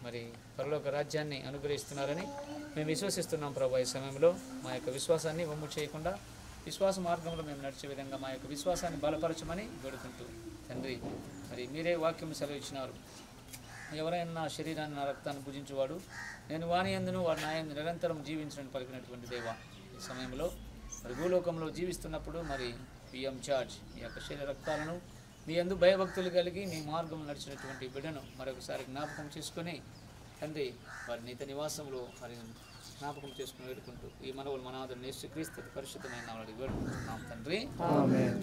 మరి పరలోక రాజ్యాన్ని అనుగ్రహిస్తున్నారని మేము విశ్వసిస్తున్నాం ప్రభు. ఈ సమయంలో మా యొక్క విశ్వాసాన్ని వమ్ము చేయకుండా విశ్వాస మార్గంలో మేము నడిచే విధంగా మా యొక్క విశ్వాసాన్ని బలపరచమని వేడుకుంటూ తండ్రి, మరి మీరే వాక్యం సెలవిచ్చినారు, ఎవరైనా నా శరీరాన్ని నా రక్తాన్ని భుజించువాడు నేను వాని యందును వాడు నా యందు నిరంతరం జీవించడానికి పలికినటువంటి దేవా, ఈ సమయంలో మరి భూలోకంలో జీవిస్తున్నప్పుడు మరి పిఎం చార్జ్ ఈ యొక్క శరీర రక్తాలను మీ యందు భయభక్తులు కలిగి మీ మార్గం నడిచినటువంటి బిడ్డను మరొకసారి జ్ఞాపకం చేసుకొని తండ్రి వారి నీత నివాసంలో మరి జ్ఞాపకం చేసుకుని వేడుకుంటూ ఈ మనవులు మనాథుని యేసుక్రీస్తు పరిశుద్ధమైన నామములో వేడుకుంటున్నాం తండ్రి, ఆమేన్.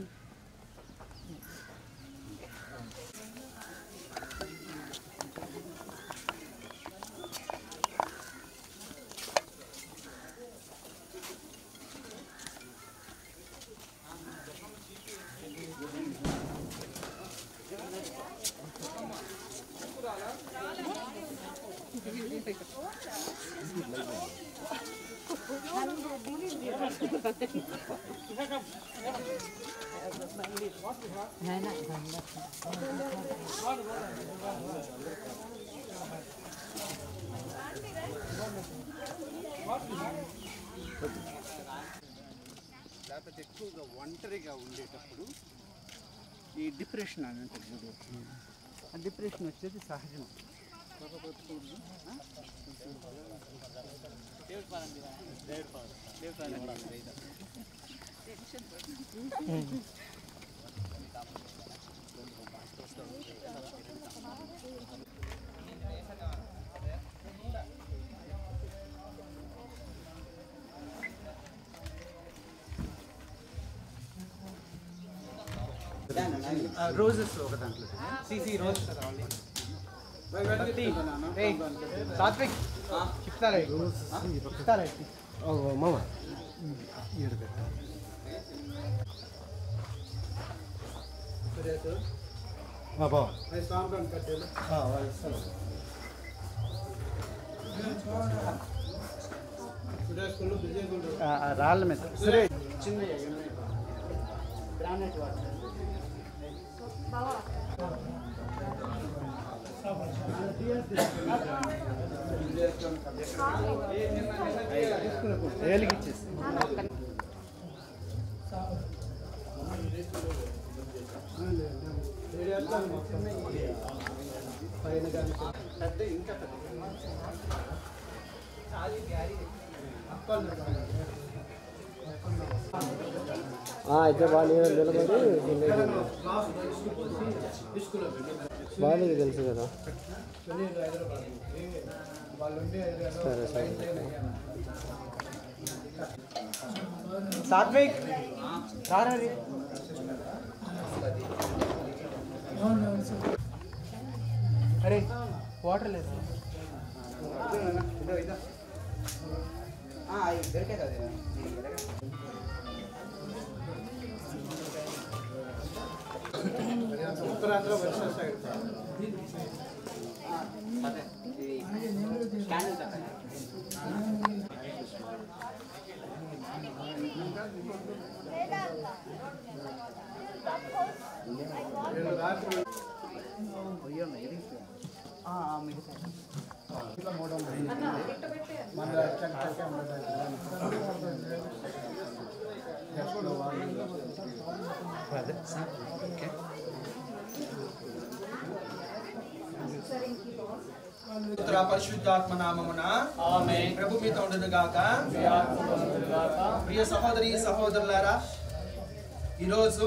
లేకపోతే ఎక్కువగా ఒంటరిగా ఉండేటప్పుడు ఈ డిప్రెషన్ అని ఉంటుంది చూడు, ఆ డిప్రెషన్ వచ్చేది సహజం. రోజెస్ ఒక దాంట్లో సాత్విక్ చెప్తారా మామ రాళ్ళ మీద చిన్న గ్రానైట్ వాటర్ ఏలిగిచ్చేసి పెద్ద ఇంకా అయితే వాళ్ళు నిలబడి బాగా తెలుసు కదా. సరే సరే సాత్విక్ రారీ అరే వాటర్ లేదు దొరికే కదా ఉత్తరాంధ్ర వెస్టర్న్ సైడ్ పరిశుద్ధాత్మ నామమున ఆమేన్. ప్రభు మీతో ఉండును గాక. ప్రియ సహోదరి సహోదరులారా, ఈరోజు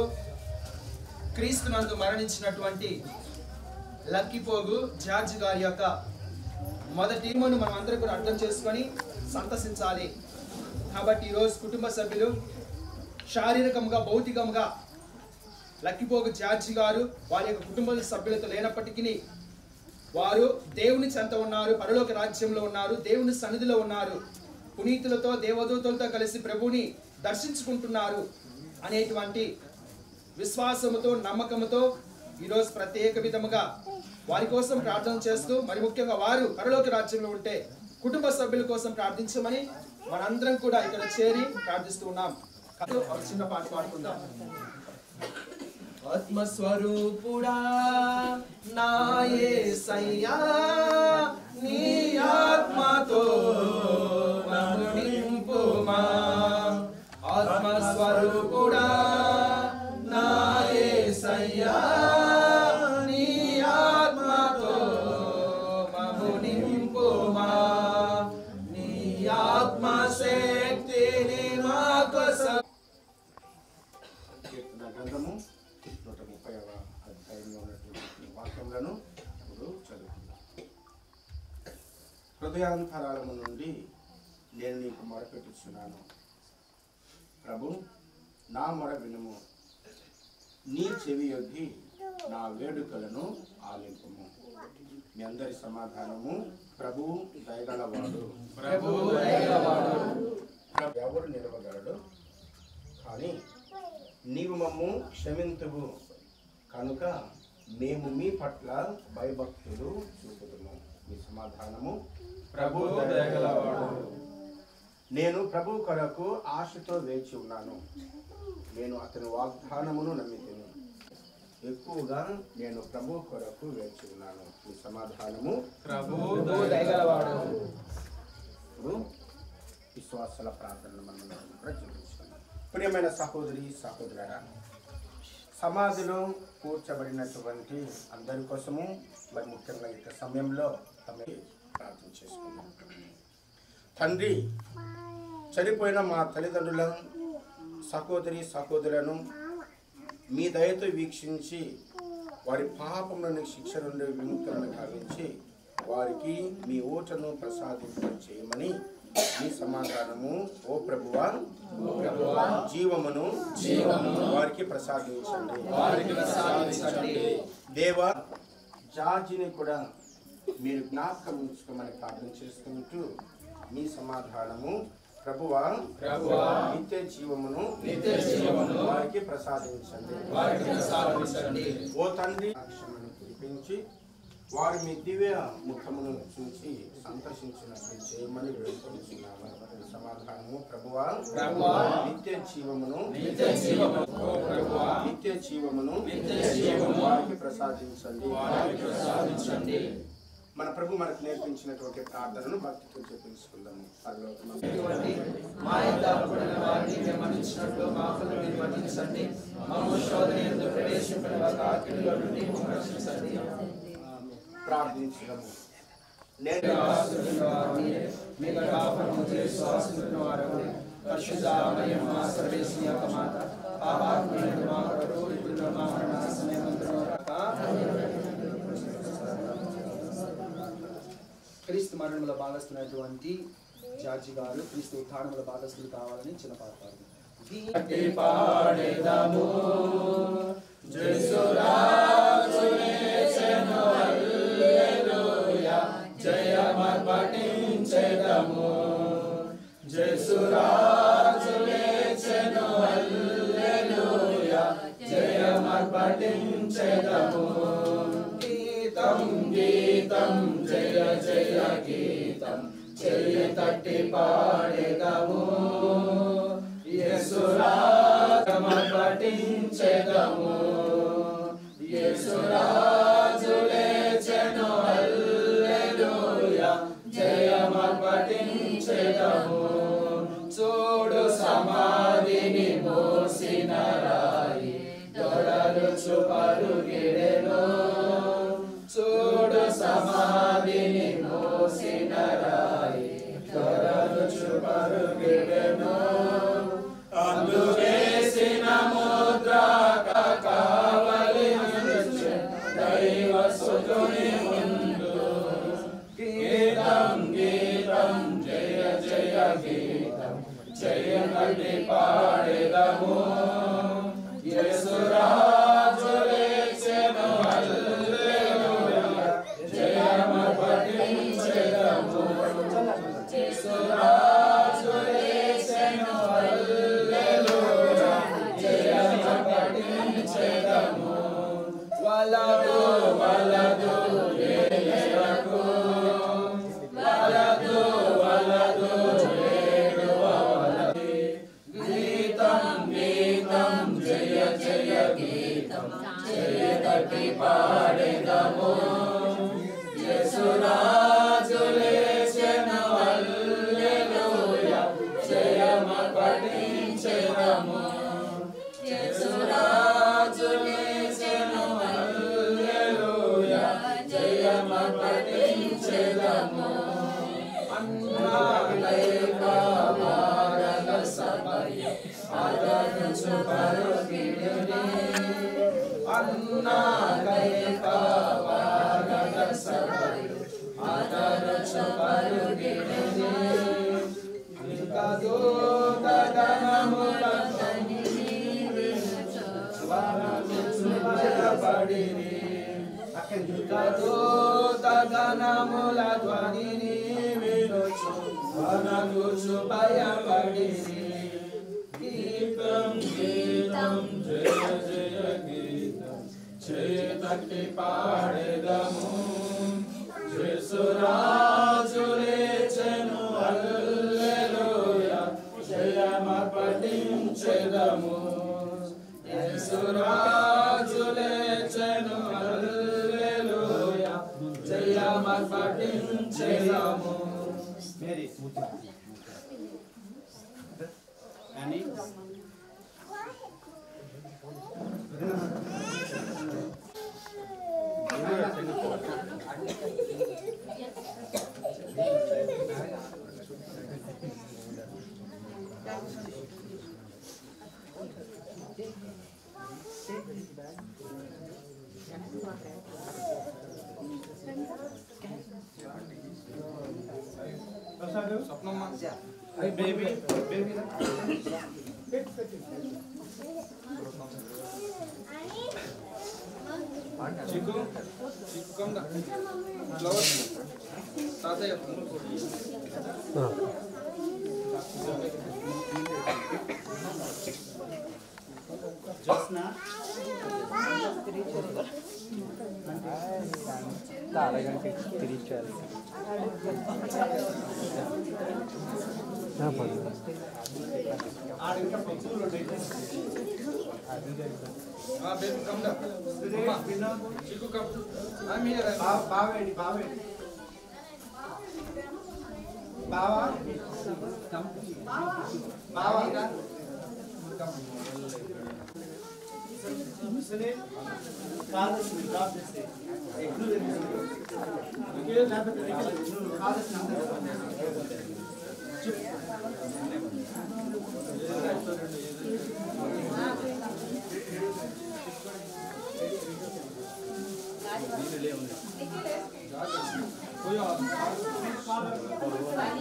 క్రీస్తునందు మరణించినటువంటి లక్కిపోగు జార్జ్ గారి యొక్క మొదటి మనం అందరూ కూడా అర్థం చేసుకొని సంతసించాలి. కాబట్టి ఈరోజు కుటుంబ సభ్యులు శారీరకంగా భౌతికంగా లక్కిపోగు జార్జి గారు వారి యొక్క కుటుంబ సభ్యులతో లేనప్పటికీ వారు దేవుని చెంత ఉన్నారు, పరలోక రాజ్యంలో ఉన్నారు, దేవుని సన్నిధిలో ఉన్నారు, పునీతులతో దేవదూతలతో కలిసి ప్రభుని దర్శించుకుంటున్నారు అనేటువంటి విశ్వాసముతో నమ్మకంతో ఈరోజు ప్రత్యేక విధముగా వారి కోసం ప్రార్థన చేస్తూ, మరి ముఖ్యంగా వారు పరలోక రాజ్యంలో ఉంటే కుటుంబ సభ్యుల కోసం ప్రార్థించమని మనందరం కూడా ఇక్కడ చేరి ప్రార్థిస్తూ ఉన్నాం. చిన్న పాట పాడుకుందాం. ఆత్మస్వరూపుడా నా యేసయ్యా నీ ఆత్మతో మమ్ము నింపుమా ఆత్మస్వరూపుడా నా యేసయ్యా నీ ఆత్మతో మమ్ము నింపుమా నీ ఆత్మశక్తిని మాకు కీర్తన గ్రంథము 130వ అధ్యాయంలో ఉన్నటువంటి వాక్యములను ఇప్పుడు చదువుకుందాం. హృదయాంతరాళము నుండి నేను నీకు మొరపెట్టుచున్నాను. ప్రభు, నా మొర వినుము. నీ చెవి యొగ్గి నా వేడుకలను ఆలింపుము. మీ అందరి సమాధానము. ప్రభువు దయగలవాడు. ప్రభువు దయగలవాడు. ఎవరు నిలవగలడు? కానీ నీవు మమ్ము క్షమింతువు కనుక మేము మీ పట్ల భయభక్తులు చూపుదుము. మీ సమాధానము. ప్రభువు దయగలవాడు. నేను ప్రభు కొరకు ఆశతో వేచి ఉన్నాను. నేను అతని వాగ్దానమును నమ్మితిని. ఎక్కువగా నేను ప్రభు కొరకు వేచి ఉన్నాను. మీ సమాధానము. ప్రభువు దయగలవాడు. ఇప్పుడు విశ్వాసాల ప్రార్థనలు మనం చూపించుకున్నాం. ప్రియమైన సహోదరి సహోదరులారా, సమాధిలో కూర్చబడినటువంటి అందరి కోసము మరి ముఖ్యంగా ఈ సమయంలో ప్రార్థన చేసుకున్నాం. తండ్రి, చనిపోయిన మా తల్లిదండ్రుల సహోదరి సహోదరులను మీ దయతో వీక్షించి వారి పాపములను శిక్ష నుండి విముక్తులను గావించి వారికి మీ ఓటను ప్రసాదింప చేయమని మీ సమాధానము ఓ ప్రభువా జీవమును వారికి ప్రసాదించండి. దేవా, జార్జిని కూడా మీరు జ్ఞాపకం ఉంచుకోమని ప్రార్థన చేసుకుంటూ మీ సమాధానము ప్రభువా నిత్య జీవమును వారికి ప్రసాదించండి. ఓ తండ్రి, అక్షమను కురిపించి వారు మీ దివ్య ముఖమును చూసి సంతోషించినట్లు చేయమని వేడుకొనుచున్నాము. సమాధానము ప్రభువా నిత్య జీవమును వారికి ప్రసాదించండి. మన ప్రభు మనకు నేర్పించినటువంటి ప్రార్థనను భక్తితో చెప్పించుకుందాము. మా యథార్థమైన వారిని మన్నించినట్లు మాకును మీరు మన్నించండి. మమ్ము శోధనయందు ప్రవేశింపనివ్వక కీడులో నుండి మమ్ము రక్షించండి. ప్రార్థించడము. మీకు కాపురము చేసి ఆశిస్తున్న వారు పరిశుద్ధ మరియమ్మ సర్వేశ్వరి యొక్క మాత పాపాత్ములైన మా కొరకు ఇప్పుడు మా మరణ సమయమందును క్రీస్తు మరణంలో భాగస్తున్నటువంటి జార్జి గారు క్రీస్తు ఉత్థానంలో భాగస్తులు కావాలని చిన్న పాట పాడేదాము. జయమర్పటించెదము జయసురాజు లేచెను హల్లెలూయా జయమర్పటించెదము. గీతం గీతం జయ జయ గీతం జయ తట్టి పాడేదము. యేసురాజు మర్పటించెదము యేసురాజు లేచెను హల్లెలూయా జయమర్పటించెదము. చూడు సమాధిని మోసిన రాయి దొరలుచు పరుగెడెను. చూడు సమాధిని మోసిన రాయి దొరలుచు పరుగెడెను. అందుకేసిన ముద్ర కావలి దైవ సుతుని ముందు. గీతం గీతం జయ జయ గీతం జయ కట్టి పాడెదము. యేసురాజు లేచెను హల్లెలూయా జయమర్పటించెదము. యేసురాజు లేచెను హల్లెలూయా జయమర్పటించెదము. వలదు వలదు వేలకు వలదు వలదు వేడువ వలది. గీతం గీతం జయ జయ గీతం జయ తట్టి పాడెదము. యేసురాజు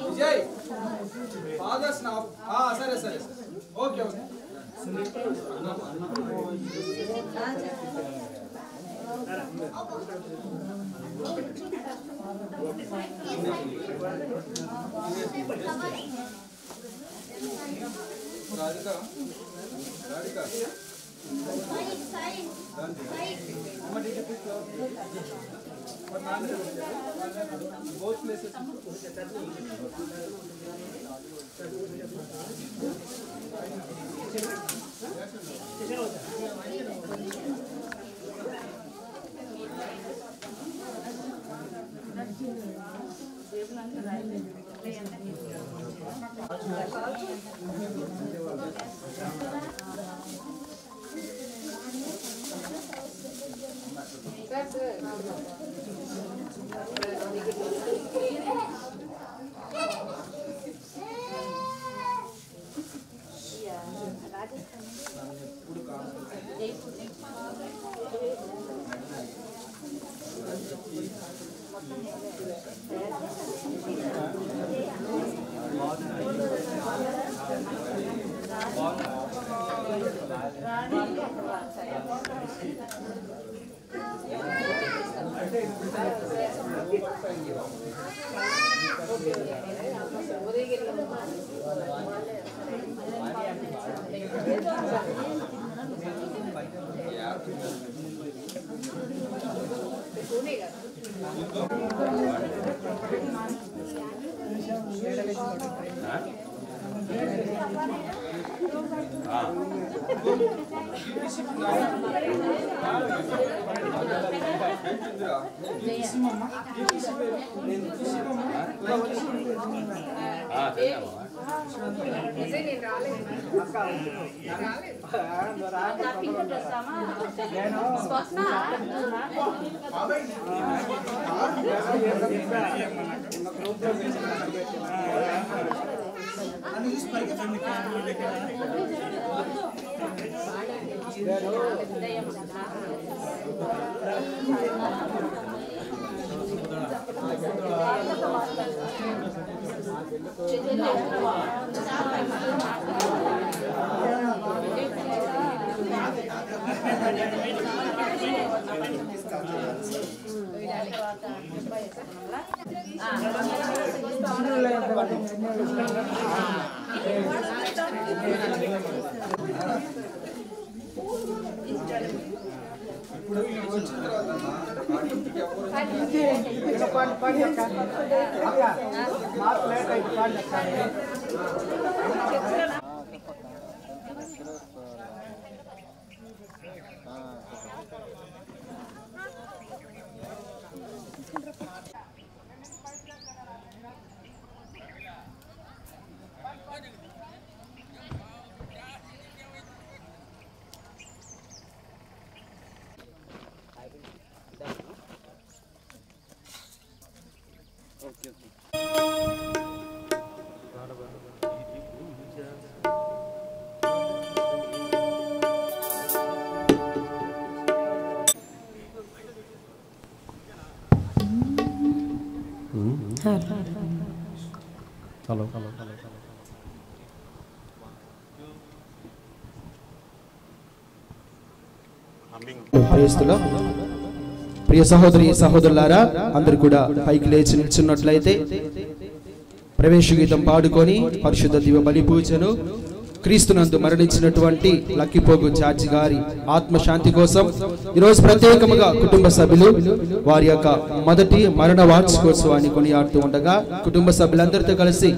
విజయ్ ఫాదర్స్ నా సరే సరే okay okay Radhika Radhika both places ప్రియ సహోదరి సహోదరులారా, అందరు కూడా పైకి లేచి నిల్చున్నట్లయితే ప్రవేశ గీతం పాడుకొని పరిశుద్ధ దివ్య బలి పూజను క్రీస్తునందు మరణించినటువంటి లక్కిపోగు జార్జి గారి ఆత్మశాంతి కోసం ఈరోజు ప్రత్యేకముగా కుటుంబ సభ్యులు వారి యొక్క మొదటి మరణ వార్షికోత్సవాన్ని కొనియాడుతూ ఉండగా కుటుంబ సభ్యులందరితో కలిసి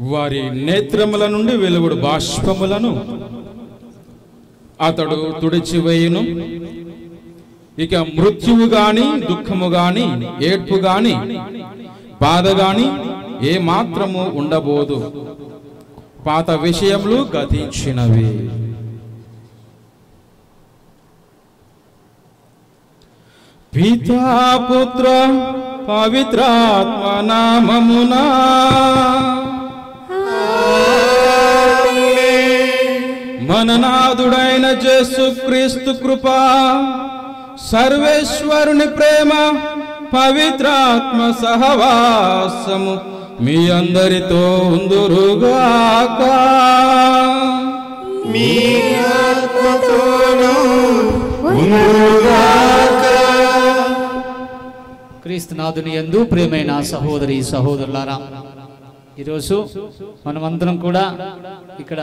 వారి నేత్రముల నుండి వెలువడు బాష్పములను అతడు తుడిచివేయును. ఇక మృత్యువు గాని, దుఃఖము గాని, ఏడ్పు గాని, బాధ గాని ఏ మాత్రము ఉండబోదు. పాత విషయములు గతించినవి. పితా పుత్ర పవిత్రాత్మ నామమునా మననాథుడైన యేసుక్రీస్తు కృప, సర్వేశ్వరుని ప్రేమ, పవిత్రాత్మ సహవాసము మీ అందరితో ఉందురుగాక. మీ ఆత్మతోనూ ఉందురుగాక. క్రీస్తునాథుని యందు ప్రియమైన సహోదరి సహోదరులారా, ఈరోజు మనమందరం కూడా ఇక్కడ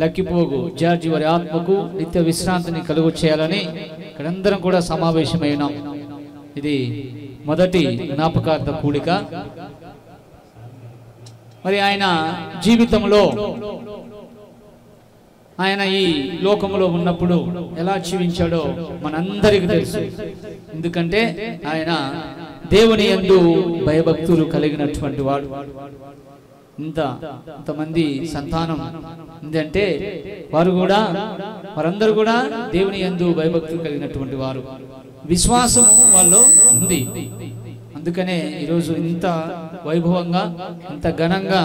లక్కిపోగు జార్జి వారి ఆత్మకు నిత్య విశ్రాంతిని కలుగు చేయాలని ఇక్కడందరం కూడా సమావేశమైనాం. ఇది మొదటి జ్ఞాపకార్థ కూడిక. మరి ఆయన జీవితంలో, ఆయన ఈ లోకంలో ఉన్నప్పుడు ఎలా జీవించాడో మనందరికీ తెలుసు. ఎందుకంటే ఆయన దేవుని యందు భయభక్తులు కలిగినటువంటి వాడు. ఇంతమంది సంతానం ఉందంటే వారందరూ కూడా దేవుని యందు భయభక్తులు కలిగినటువంటి వారు. విశ్వాసం వాళ్ళు ఉంది. అందుకనే ఈరోజు ఇంత వైభవంగా, ఇంత ఘనంగా,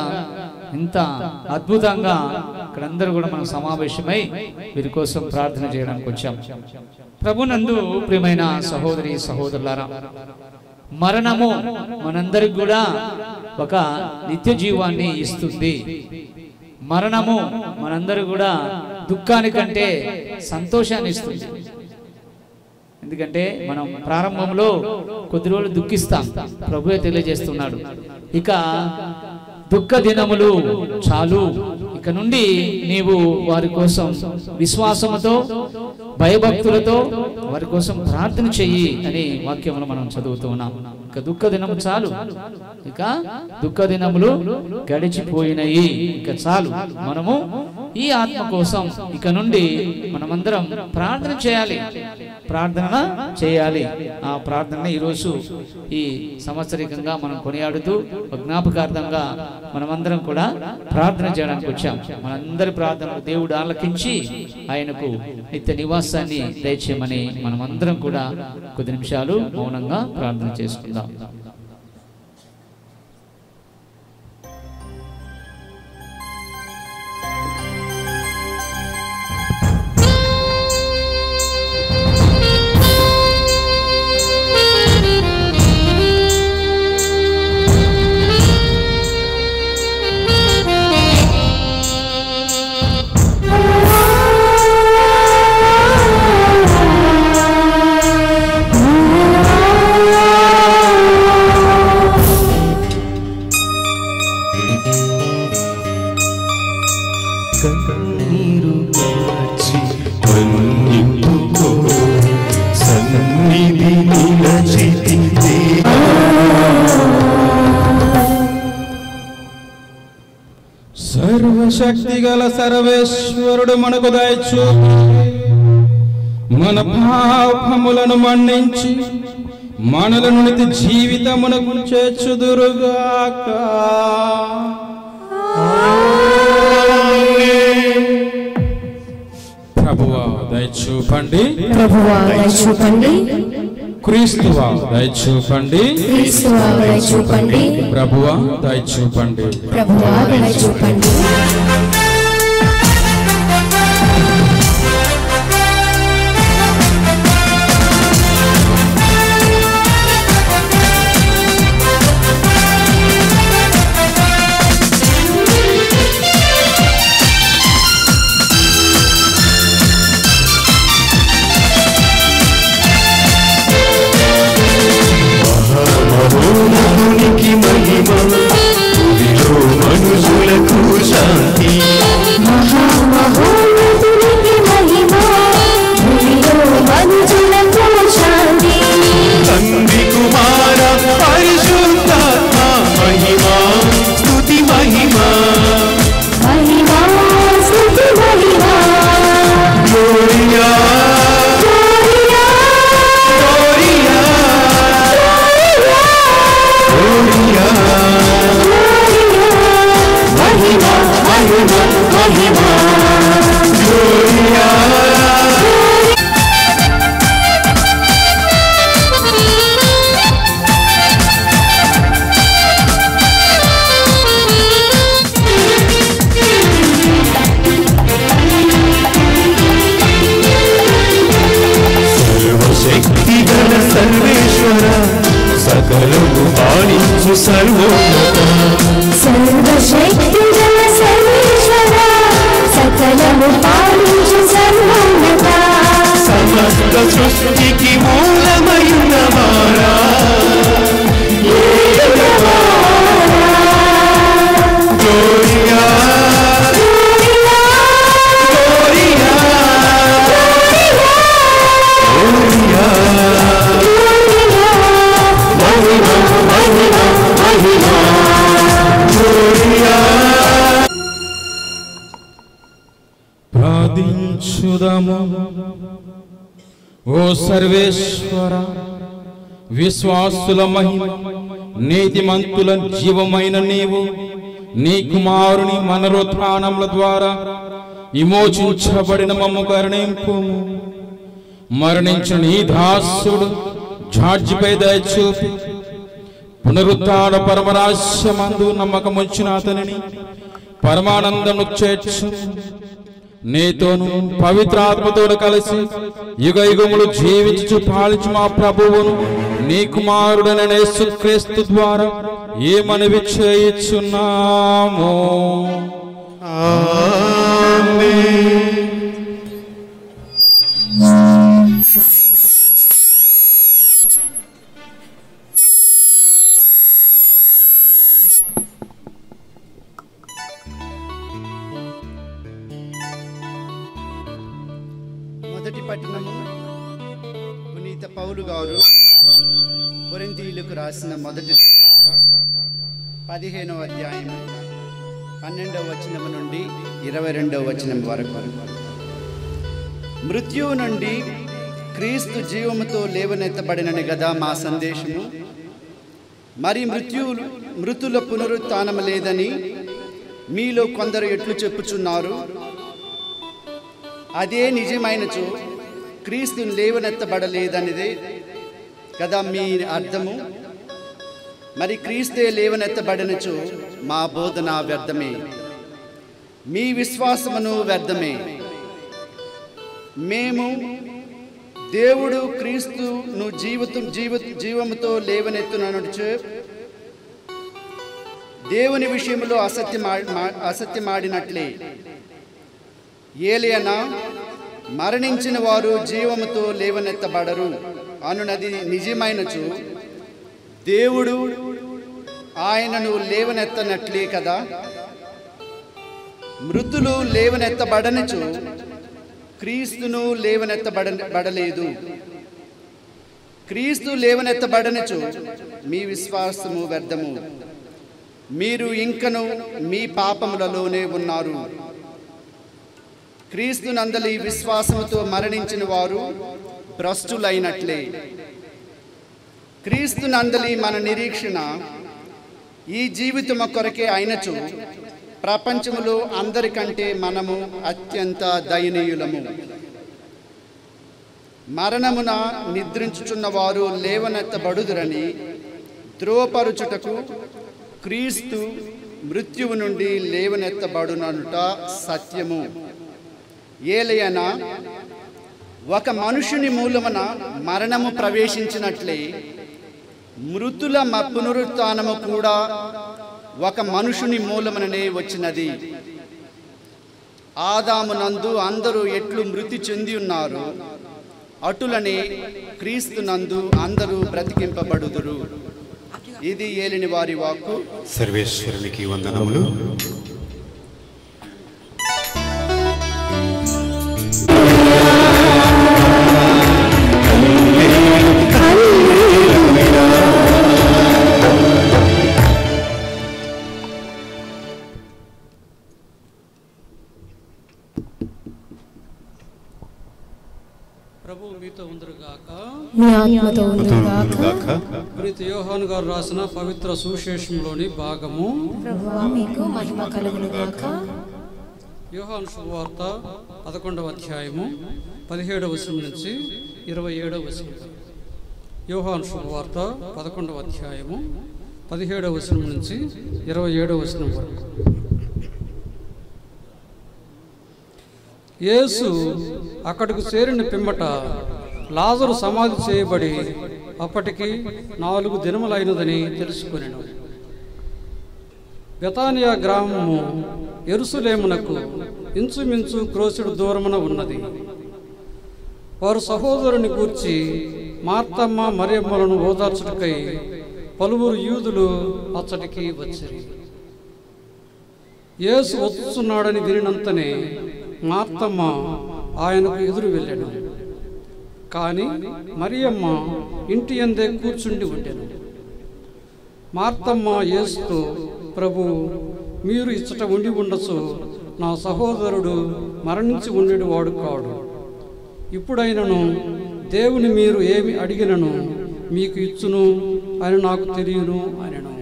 ఇంత అద్భుతంగా ఇక్కడందరూ కూడా మనం సమావేశమై వీరి కోసం ప్రార్థన చేయడానికి వచ్చాం. ప్రభునందు ప్రియమైన సహోదరి సహోదరులారా, మరణము మనందరికి కూడా ఒక నిత్య జీవాన్ని ఇస్తుంది. మరణము మనందరూ కూడా దుఃఖానికంటే సంతోషాన్ని ఇస్తుంది. ఎందుకంటే మనం ప్రారంభంలో కొద్ది రోజులు దుఃఖిస్తాం, ప్రభువే తెలియజేస్తున్నాడు. ఇక దుఃఖ దినములు చాలు, ఇక నుండి నీవు వారి కోసం విశ్వాసముతో, భయభక్తులతో వారి కోసం ప్రార్థన చెయ్యి అని వాక్యములు మనం చదువుతూ ఉన్నాం. ఇక దుఃఖ దినము చాలు, ఇక దుఃఖ దినములు గడిచిపోయినాయి, ఇక చాలు. మనము ఈ ఆత్మ కోసం ఇక నుండి మనమందరం ప్రార్థన చేయాలి, ఆ ప్రార్థన ఈరోజు ఈ సంవత్సరికంగా మనం కొనియాడుతూ జ్ఞాపకార్థంగా మనమందరం కూడా ప్రార్థన చేయడానికి వచ్చాం. మనందరి ప్రార్థనలు దేవుడు ఆలకించి ఆయనకు నిత్య నివాసాన్ని దయచేయమని మనమందరం కూడా కొద్ది నిమిషాలు మౌనంగా ప్రార్థన చేసుకుందాం. సర్వశక్తిగల సర్వేశ్వరుడు మనకు దయచూపి మన పాపములను మన్నించి మనలను నిత్య జీవితమునకు చేర్చుదురుగాక. ప్రభువా దయచూపండి, ప్రభువా దయచూపండి, క్రీస్తువా దయచూపండి, క్రీస్తువా దయచూపండి, ప్రభువా దయచూపండి, ప్రభువా దయచూపండి. మహిమ మనుషులకు శాంతి. సర్వోన్నత సర్వశక్తిగల సర్వేశ్వర సకలము పాలించు సర్వోన్నత సమస్త సృష్టికి మూలమయున్నవారా గ్లోరియా గ్లోరియా గ్లోరియా మహిమ మహిమ మహిమ గ్లోరియా. ప్రార్థించుదాము. ఓ సర్వేశ్వర, విశ్వాసుల మహిమ నీతిమంతుల జీవమైన నీవు నీ కుమారుని మనరోత్థానముల ద్వారా విమోచించబడిన మమ్ము కరుణింపుము. మరణించిన నీ దాసుడు జార్జిపై దయచూపి పునరుత్థాన పరమరాశ్యమందు నమ్మకముంచిన అతనిని పరమానందము చేర్చు. నీతోను పవిత్రాత్మతోను కలిసి యుగ యుగములు జీవించు పాలించు మా ప్రభువును నీ కుమారుడైన యేసుక్రీస్తు ద్వారా ఏ మనవి చేయుచున్నాము. ఆమేన్. మొదటి పట్టణము పునీత పౌలు గారు కొరింథీయులకు రాసిన మొదటి లేఖ 15వ అధ్యాయము 12వ వచనము నుండి 22వ వచనం వరకు. మృత్యువు నుండి క్రీస్తు జీవముతో లేవనెత్తబడినని గదా మా సందేశము. మరి మృతుల పునరుత్థానము లేదని మీలో కొందరు ఎట్లు చెప్పుచున్నారు. అదే నిజమైనచో క్రీస్తు లేవనెత్తబడలేదనిదే కదా మీ అర్థము. మరి క్రీస్తే లేవనెత్తబడినచో మా బోధన వ్యర్థమే, మీ విశ్వాసమును వ్యర్థమే. మేము దేవుడు క్రీస్తును జీవముతో లేవనెత్తుననుచు దేవుని విషయంలో అసత్యమాడినట్లే. ఏలియనా మరణించిన వారు జీవముతో లేవనెత్తబడరు అనునది నిజమైనచు దేవుడు ఆయనను లేవనెత్తనట్లే కదా. మృతులు లేవనెత్తబడనిచు క్రీస్తును లేవనెత్తబడలేదు. క్రీస్తు లేవనెత్తబడనిచు మీ విశ్వాసము వ్యర్థము, మీరు ఇంకను మీ పాపములలోనే ఉన్నారు. క్రీస్తు నందలి విశ్వాసముతో మరణించిన వారు భ్రష్టులైనట్లే. క్రీస్తు నందలి మన నిరీక్షణ ఈ జీవితము కొరకే అయినచు ప్రపంచములో అందరికంటే మనము అత్యంత దయనీయులము. మరణమున నిద్రించుచున్న వారు లేవనెత్తబడుదురని ధ్రువపరుచుటకు క్రీస్తు మృత్యువు నుండి లేవనెత్తబడుననుట సత్యము. ఏలయనా ఒక మనుషుని మూలమున మరణము ప్రవేశించినట్లే మృతుల పునరుత్థానము కూడా ఒక మనుషుని మూలముననే వచ్చినది. ఆదామునందు అందరూ ఎట్లు మృతి చెంది ఉన్నారు, అటులనే క్రీస్తునందు అందరూ బ్రతికింపబడుదురు. ఇది ఏలిని వారి వాక్కు. సర్వేశ్వరునికి వందనములు. ప్రభువు మీతో ఉందరుగాక, మీ ఆత్మతో ఉందరుగాక. పునీత యోహాను గారు రాసిన పవిత్ర సువిశేషంలోని భాగము. ప్రభువా మీకు మహిమ కలుగునుగాక. యోహాను శుభవార్త 11వ అధ్యాయము 17వ వచనం నుంచి 27వ వచనం. యోహాను శుభవార్త 11వ అధ్యాయము 17వ వచనం నుంచి 27వ వచనం వరకు. యేసు అక్కడికి చేరిన పిమ్మట లాజరు సమాధి చేయబడి అప్పటికి 4 దినములైనదని తెలుసుకొనెను. బెతానియా గ్రామము యెరూషలేమునకు ఇంచుమించు క్రోసుడు దూరమున ఉన్నది. వారు సహోదరుని గూర్చి మార్తమ్మ మరియమ్మలను ఓదార్చుటకై పలువురు యూదులు అచ్చటికి వచ్చిరి. యేసు వస్తున్నాడని వినినంతనే మార్తమ్మ ఆయనకు ఎదురు వెళ్ళాడు. కానీ మరియమ్మ ఇంటి యందే కూర్చుండి ఉండెను. మార్తమ్మ యేసుతో, ప్రభు, మీరు ఇచ్చట ఉండి ఉండొచ్చు, నా సహోదరుడు మరణించి ఉండేవాడు కాడు. ఇప్పుడైనను దేవుని మీరు ఏమి అడిగినను మీకు ఇచ్చును అని నాకు తెలియను అనెను.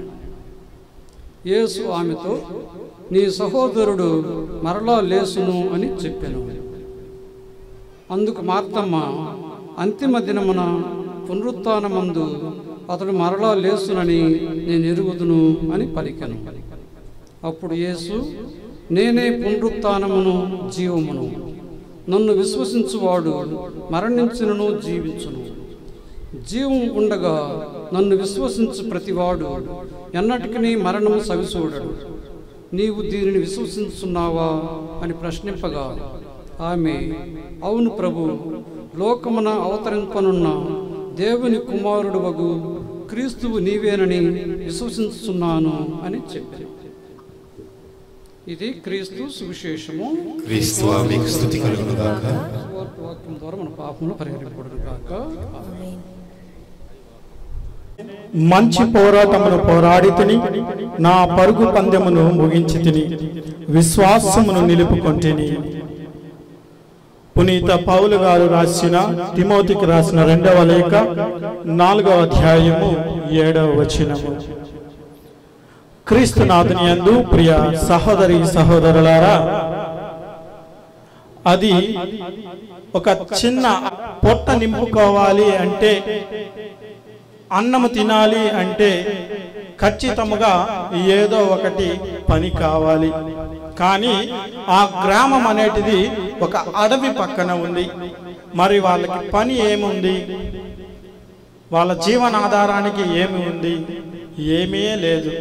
యేసు ఆమెతో, నీ సహోదరుడు మరలా లేసును అని చెప్పెను. అందుకు మార్తమ్మ, అంతిమ దినమున పునరుత్థానమందు అతడు మరలా లేసునని నేను ఎరుగుదును అని పలికెను. అప్పుడు యేసు, నేనే పునరుత్థానమును జీవమును. నన్ను విశ్వసించువాడు మరణించినను జీవించును. జీవం ఉండగా నన్ను విశ్వసించు ప్రతివాడు ఎన్నటికీ మరణము సవిచూడడు. నీవు దీనిని విశ్వసించున్నావా అని ప్రశ్నింపగా ఆమె, అవును ప్రభు, లోకమున అవతరింపనున్న దేవుని కుమారుడు వగు క్రీస్తువు నీవేనని విశ్వసించున్నాను అని చెప్పారు. ఇది క్రీస్తు సువిశేషము. క్రీస్తువా మీకు స్తుతి కలుగును గాక. వాక్యం ద్వారా మన పాపములు పరిహరింపబడును గాక. మంచి పోరాటమును పోరాడి తిని, నా పరుగు పందెమును ముగించి తిని, విశ్వాసమును నిలుపుకొంటిని. పునీత పౌలు గారు రాసిన తిమోతికి రాసిన 2వ లేఖ 4వ అధ్యాయము 7వ వచనము. క్రీస్తునాథుని యందు ప్రియ సహోదరి సహోదరులారా, అది ఒక చిన్న పొట్ట నింపుకోవాలి అంటే, అన్నము తినాలి అంటే ఖచ్చితంగా ఏదో ఒకటి పని కావాలి. కానీ ఆ గ్రామం అనేటిది ఒక అడవి పక్కన ఉంది. మరి వాళ్ళకి పని ఏముంది? వాళ్ళ జీవనాధారానికి ఏమి ఉంది? ఏమీ లేదు.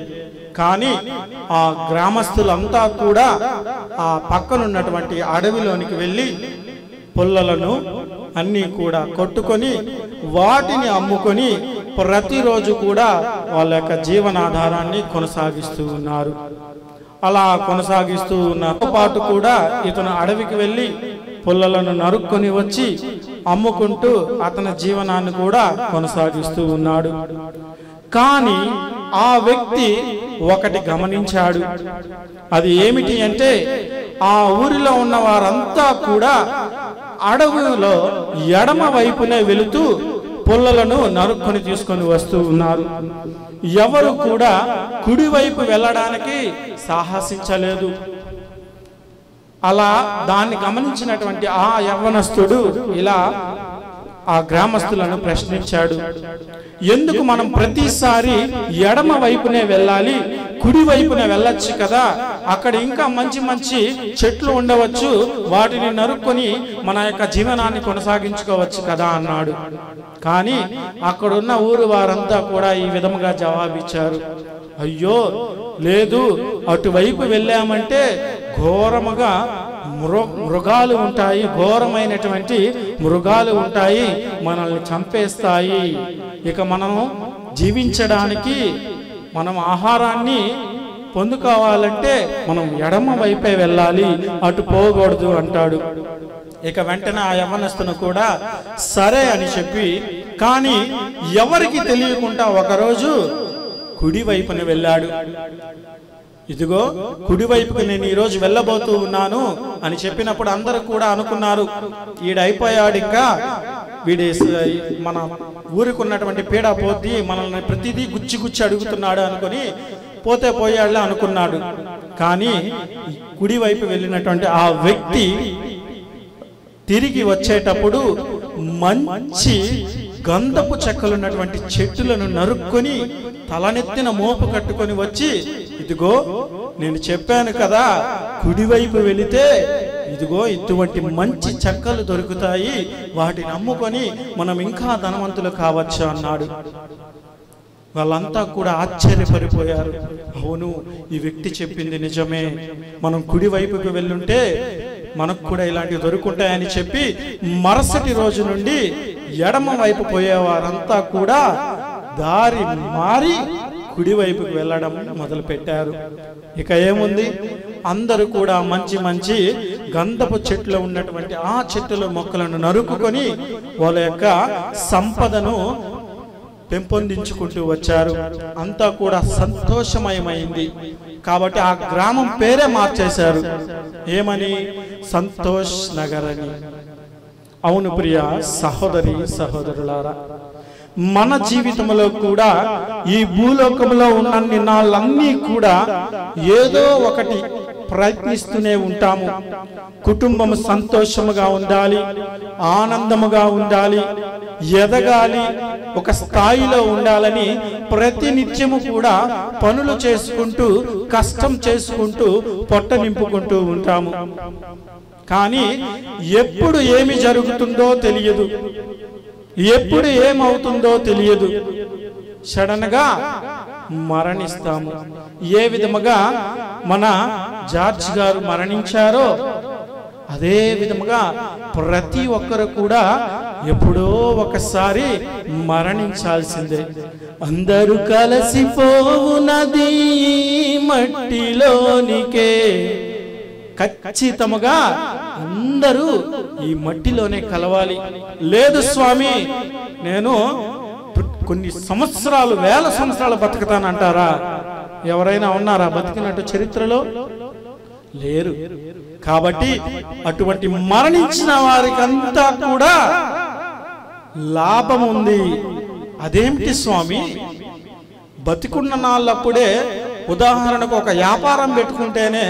కానీ ఆ గ్రామస్తులంతా కూడా ఆ పక్కనున్నటువంటి అడవిలోనికి వెళ్ళి పుల్లలను అన్నీ కూడా కొట్టుకొని వాటిని అమ్ముకొని ప్రతిరోజు కూడా వాళ్ళ యొక్క జీవనాధారాన్ని కొనసాగిస్తూ ఉన్నారు. అలా కొనసాగిస్తూ ఉన్న పాటు కూడా ఇతను అడవికి వెళ్ళి పుల్లలను నరుక్కొని వచ్చి అమ్ముకుంటూ అతని జీవనాన్ని కూడా కొనసాగిస్తూ ఉన్నాడు. కానీ ఆ వ్యక్తి ఒకటి గమనించాడు. అది ఏమిటి అంటే, ఆ ఊరిలో ఉన్న వారంతా కూడా అడవిలో ఎడమ వైపునే వెళుతూ పుల్లలను నరుక్కొని తీసుకొని వస్తూ ఉన్నారు. ఎవరు కూడా కుడివైపు వెళ్ళడానికి సాహసించలేదు. అలా దాన్ని గమనించినటువంటి ఆ యవ్వనస్తుడు ఇలా ఆ గ్రామస్తులను ప్రశ్నించాడు, ఎందుకు మనం ప్రతిసారి ఎడమ వైపునే వెళ్ళాలి, కుడి వైపునే వెళ్ళొచ్చు కదా, అక్కడ ఇంకా మంచి మంచి చెట్లు ఉండవచ్చు, వాటిని నరుక్కొని మన యొక్క జీవనాన్ని కొనసాగించుకోవచ్చు కదా అన్నాడు. కానీ అక్కడున్న ఊరు వారంతా కూడా ఈ విధముగా జవాబిచ్చారు, అయ్యో లేదు, అటువైపు వెళ్ళామంటే ఘోరముగా మృగాలు ఉంటాయి, ఘోరమైనటువంటి మృగాలు ఉంటాయి, మనల్ని చంపేస్తాయి. ఇక మనము జీవించడానికి, మనం ఆహారాన్ని పొందుకోవాలంటే మనం ఎడమ వైపే వెళ్ళాలి, అటు పోకూడదు అంటాడు. ఇక వెంటనే ఆ యవ్వనస్తును కూడా సరే అని చెప్పి, కానీ ఎవరికి తెలియకుండా ఒకరోజు కుడి వైపున వెళ్ళాడు. ఇదిగో కుడివైపుకి నేను ఈరోజు వెళ్ళబోతూ ఉన్నాను అని చెప్పినప్పుడు అందరూ కూడా అనుకున్నారు, ఈడైపోయాడు, ఇంకా వీడి మన ఊరికి ఉన్నటువంటి పీడ పోద్ది, మనల్ని ప్రతిదీ గుచ్చి గుచ్చి అడుగుతున్నాడు అనుకుని పోతే పోయాడులే అనుకున్నాడు. కానీ కుడివైపు వెళ్ళినటువంటి ఆ వ్యక్తి తిరిగి వచ్చేటప్పుడు మంచి గంధపు చెక్కలున్నటువంటి చెట్టులను నరుక్కొని తలనెత్తిన మోపు కట్టుకొని వచ్చి, ఇదిగో నేను చెప్పాను కదా, కుడివైపు వెళితే ఇదిగో ఇటువంటి మంచి చెక్కలు దొరుకుతాయి, వాటిని అమ్ముకొని మనం ఇంకా ధనవంతులు కావచ్చు అన్నాడు. వాళ్ళంతా కూడా ఆశ్చర్యపడిపోయారు. అవును, ఈ వ్యక్తి చెప్పింది నిజమే, మనం కుడి వైపుకు వెళ్ళుంటే మనకు కూడా ఇలాంటివి దొరుకుంటాయని చెప్పి మరుసటి రోజు నుండి ఎడమ వైపు పోయేవారంతా కూడా దారి మారి కుడివైపుకు వెళ్ళడం మొదలుపెట్టారు. ఇక ఏముంది, అందరూ కూడా మంచి మంచి గంధపు చెట్లు ఉన్నటువంటి ఆ చెట్టుల మొక్కలను నరుకుకొని వాళ్ళ యొక్క సంపదను పెంపొందించుకుంటూ వచ్చారు. అంతా కూడా సంతోషమయమైంది. కాబట్టి ఆ గ్రామం పేరే మార్చేశారు. ఏమని? సంతోష్ నగర్ అని. అవును ప్రియ సహోదరి సహోదరులారా, మన జీవితంలో కూడా ఈ భూలోకంలో ఉన్నన్ని నాళ్ళన్నీ కూడా ఏదో ఒకటి ప్రయత్నిస్తూనే ఉంటాము. కుటుంబం సంతోషముగా ఉండాలి, ఆనందముగా ఉండాలి, ఎదగాలి, ఒక స్థాయిలో ఉండాలని ప్రతి నిత్యము కూడా పనులు చేసుకుంటూ కష్టం చేసుకుంటూ పొట్ట నింపుకుంటూ ఉంటాము. కానీ ఎప్పుడు ఏమి జరుగుతుందో తెలియదు, ఎప్పుడు ఏమవుతుందో తెలియదు. సడన్ గా మరణిస్తాము. ఏ విధముగా మన జార్జ్ గారు మరణించారో అదే విధముగా ప్రతి ఒక్కరు కూడా ఎప్పుడో ఒకసారి మరణించాల్సిందే. అందరూ కలిసిపోవునది మట్టిలోనికే. ఖచ్చితముగా అందరూ ఈ మట్టిలోనే కలవాలి. లేదు స్వామి, నేను కొన్ని సంవత్సరాలు, వేల సంవత్సరాలు బతుకుతానంటారా? ఎవరైనా ఉన్నారా బతికినట్టు చరిత్రలో? లేరు. కాబట్టి అటువంటి మరణించిన వారికంతా కూడా లాభం ఉంది. అదేమిటి స్వామి? బతికున్న నాళ్ళప్పుడే, ఉదాహరణకు ఒక వ్యాపారం పెట్టుకుంటేనే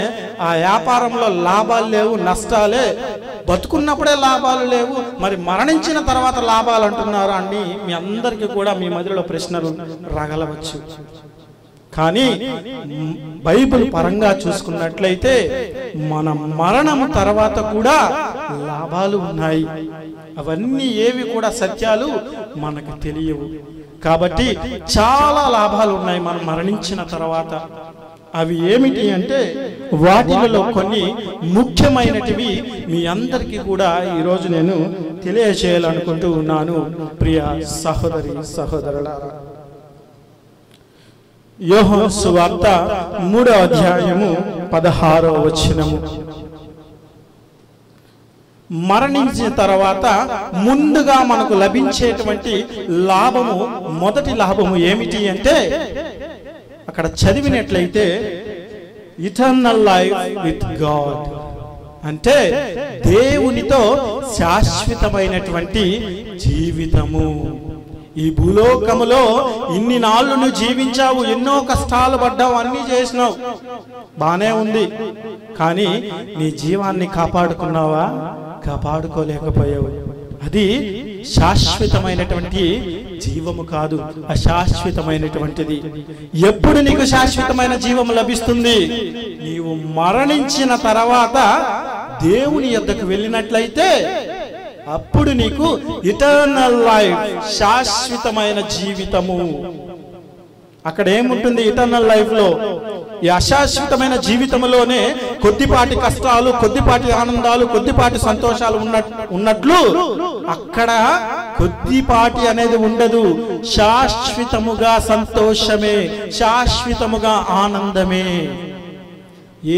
ఆ వ్యాపారంలో లాభాలు లేవు, నష్టాలే. బతుకున్నప్పుడే లాభాలు లేవు, మరి మరణించిన తర్వాత లాభాలు అంటున్నారు అని మీ అందరికీ కూడా మీ మధ్యలో ప్రశ్నలు రాగలవచ్చు. కానీ బైబిల్ పరంగా చూసుకున్నట్లయితే మన మరణం తర్వాత కూడా లాభాలు ఉన్నాయి. అవన్నీ ఏవి కూడా సత్యాలు మనకు తెలియవు. కాబట్టి చాలా లాభాలు ఉన్నాయి మనం మరణించిన తర్వాత. అవి ఏమిటి అంటే వాటిలో కొన్ని ముఖ్యమైనటివి మీ అందరికీ కూడా ఈరోజు నేను తెలియజేయాలనుకుంటూ ఉన్నాను. ప్రియ సహోదరి సహోదరులారా, యోహాను సువార్త 3వ అధ్యాయము 16వ వచనము. మరణించిన తర్వాత ముందుగా మనకు లభించేటువంటి లాభము, మొదటి లాభము ఏమిటి అంటే అక్కడ చదివినట్లయితే ఇటర్నల్ లైఫ్ విత్ గాడ్, అంటే దేవునితో శాశ్వతమైనటువంటి జీవితము. ఈ భూలోకములో ఇన్ని నాళ్ళు నువ్వు జీవించావు, ఎన్నో కష్టాలు పడ్డావు, అన్ని చేసినావు, బానే ఉంది. కానీ నీ జీవాన్ని కాపాడుకున్నావా? కాపాడుకోలేకపోయావు. అది శాశ్వతమైనటువంటి జీవము కాదు, అశాశ్వతమైనటువంటిది. ఎప్పుడు నీకు శాశ్వతమైన జీవము లభిస్తుంది? నీవు మరణించిన తర్వాత దేవుని యొద్దకు వెళ్ళినట్లయితే అప్పుడు నీకు ఇటర్నల్ లైఫ్, శాశ్వతమైన జీవితము. అక్కడ ఏముంటుంది ఇటర్నల్ లైఫ్ లో? ఈ అశాశ్వతమైన జీవితంలోనే కొద్దిపాటి కష్టాలు, కొద్దిపాటి ఆనందాలు, కొద్దిపాటి సంతోషాలు ఉన్నట్లు అక్కడ కొద్దిపాటి అనేది ఉండదు. శాశ్వతముగా సంతోషమే, శాశ్వతముగా ఆనందమే.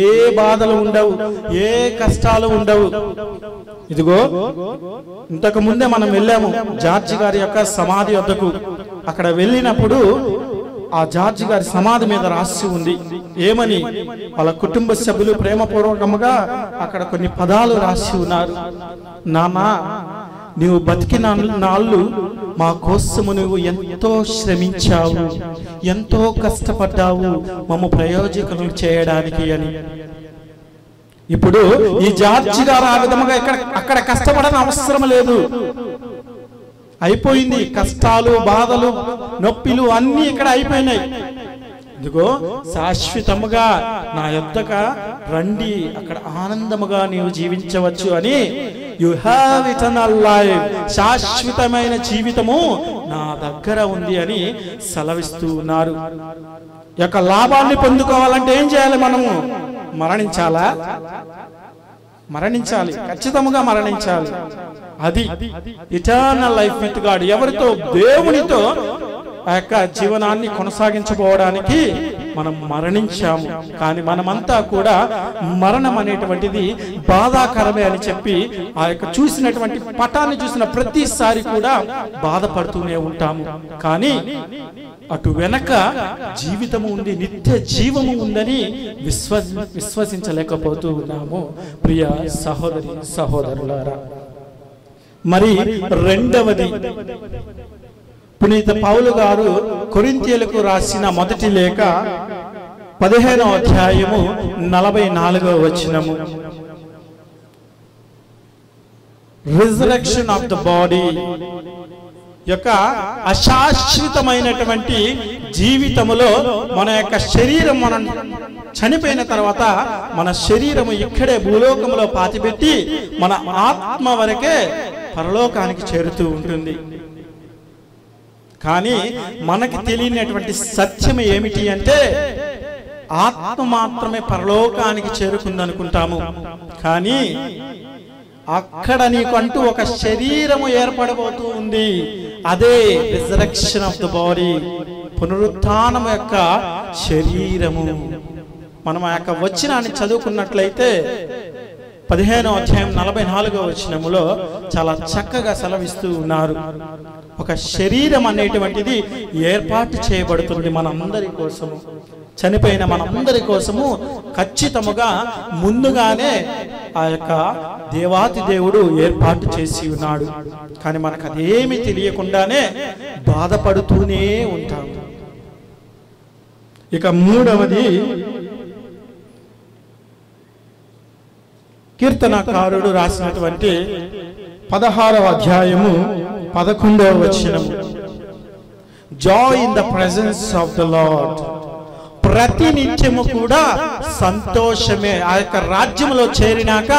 ఏ బాధలు ఉండవు, ఏ కష్టాలు ఉండవు. ఇదిగో ఇంతకు ముందే మనం వెళ్ళాము జార్జి గారి యొక్క సమాధి వద్దకు. అక్కడ వెళ్ళినప్పుడు ఆ జార్జి గారి సమాధి మీద రాసి ఉంది ఏమని? వాళ్ళ కుటుంబ సభ్యులు ప్రేమపూర్వకముగా అక్కడ కొన్ని పదాలు రాసి ఉన్నారు. నానా, నీవు బతికిన నాళ్ళు మా కోసము నువ్వు ఎంతో శ్రమించావు, ఎంతో కష్టపడ్డావు మమ్మ ప్రయోజకులు చేయడానికి అని. ఇప్పుడు ఈ జార్జి గారు ఆ విధముగా అక్కడ కష్టపడని అవసరం లేదు. అయిపోయింది. కష్టాలు, బాధలు, నొప్పిలు అన్ని ఇక్కడ అయిపోయినాయి. ఇదిగో శాశ్వతముగా నా యొద్దక రండి, అక్కడ ఆనందముగా నీవు జీవించవచ్చు అని. యు హ్యావ్ ఇటర్నల్ లైఫ్, శాశ్వతమైన జీవితము నా దగ్గర ఉంది అని సెలవిస్తూ ఉన్నారు. ఈ యొక్క లాభాన్ని పొందుకోవాలంటే ఏం చేయాలి? మనము మరణించాలా? మరణించాలి, ఖచ్చితంగా మరణించాలి. అది ఇటర్నల్ లైఫ్ విత్ గాడ్. ఎవరితో? దేవునితో ఆ యొక్క జీవనాన్ని కొనసాగించబోవడానికి మనం మరణించాము. కానీ మనమంతా కూడా మరణం అనేటువంటిది బాధాకరమే అని చెప్పి ఆ యొక్క చూసినటువంటి పటాన్ని చూసిన ప్రతిసారి కూడా బాధపడుతూనే ఉంటాము. కానీ అటు వెనక జీవితము ఉంది, నిత్య జీవము ఉందని విశ్వసించలేకపోతూ ఉన్నాము. ప్రియ సహోదరి సహోదరులారా, మరి రెండవది, పునీత పౌలు గారు కొరింథీయులకు రాసిన మొదటి లేఖ 15వ అధ్యాయము 44వ వచనము, రిజరెక్షన్ ఆఫ్ ద బాడీ యొక్క అశాశ్వతమైనటువంటి జీవితములో మన యొక్క శరీరం, మనం చనిపోయిన తర్వాత మన శరీరము ఇక్కడే భూలోకంలో పాతిపెట్టి మన ఆత్మ వరకే పరలోకానికి చేరుతూ ఉంటుంది. కానీ మనకి తెలియనటువంటి సత్యం ఏమిటి అంటే ఆత్మ మాత్రమే పరలోకానికి చేరుకుందనుకుంటాము. కానీ అక్కడ నీకంటూ ఒక శరీరము ఏర్పడబోతూ ఉంది. అదే రిజరెక్షన్ ఆఫ్ ద బాడీ, పునరుత్థానం యొక్క శరీరము. మనం ఆ యొక్క వచనాన్ని చదువుకున్నట్లయితే 15వ అధ్యాయం 44వ వచనములో చాలా చక్కగా సెలవిస్తూ ఉన్నారు. ఒక శరీరం అనేటువంటిది ఏర్పాటు చేయబడుతుంది మనందరి కోసము, చనిపోయిన మనందరి కోసము ఖచ్చితముగా ముందుగానే ఆ యొక్క దేవాతి దేవుడు ఏర్పాటు చేసి ఉన్నాడు. కానీ మనకు అదేమి తెలియకుండానే బాధపడుతూనే ఉంటాము. ఇక మూడవది, కీర్తనకారుడు రాసినటువంటి 16వ అధ్యాయము 11వ వచనము, Joy in the presence of the lord. ప్రతి నిత్యము కూడా సంతోషమే. ఆ యొక్క రాజ్యంలో చేరినాక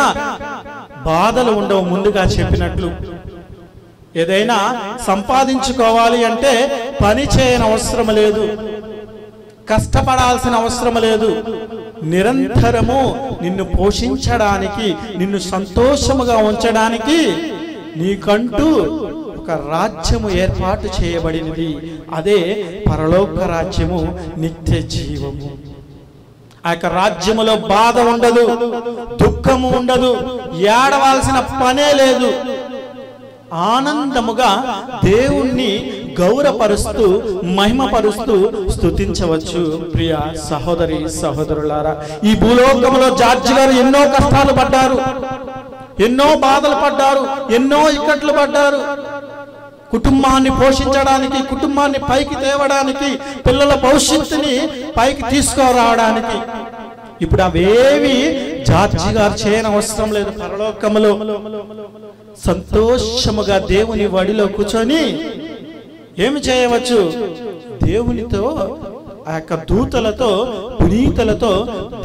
బాధలు ఉండవు. ముందుగా చెప్పినట్లు ఏదైనా సంపాదించుకోవాలి అంటే పని చేయని అవసరం లేదు, కష్టపడాల్సిన అవసరం లేదు. నిరంతరము నిన్ను పోషించడానికి, నిన్ను సంతోషముగా ఉంచడానికి నీకంటూ ఒక రాజ్యము ఏర్పాటు చేయబడినది. అదే పరలోక రాజ్యము, నిత్య జీవము. ఆ యొక్క రాజ్యములో బాధ ఉండదు, దుఃఖము ఉండదు, ఏడవాల్సిన పనే లేదు. ఆనందముగా దేవుణ్ణి గౌరవపరుస్తూ మహిమపరుస్తూ స్తుతించవచ్చు. ప్రియ సహోదరి సహోదరులారా, ఈ భూలోకంలో జార్జి గారు ఎన్నో కష్టాలు పడ్డారు, ఎన్నో బాధలు పడ్డారు, ఎన్నో ఇక్కట్లు పడ్డారు. కుటుంబాన్ని పోషించడానికి, కుటుంబాన్ని పైకి తేవడానికి, పిల్లల భవిష్యత్తుని పైకి తీసుకురావడానికి. ఇప్పుడు అవేవి జార్జి గారు చేయని అవసరం లేదు. పరలోకములో సంతోషముగా దేవుని వడిలో కూర్చొని ఏమి చేయవచ్చు? దేవునితో, ఆ యొక్క దూతలతో, పునీతులతో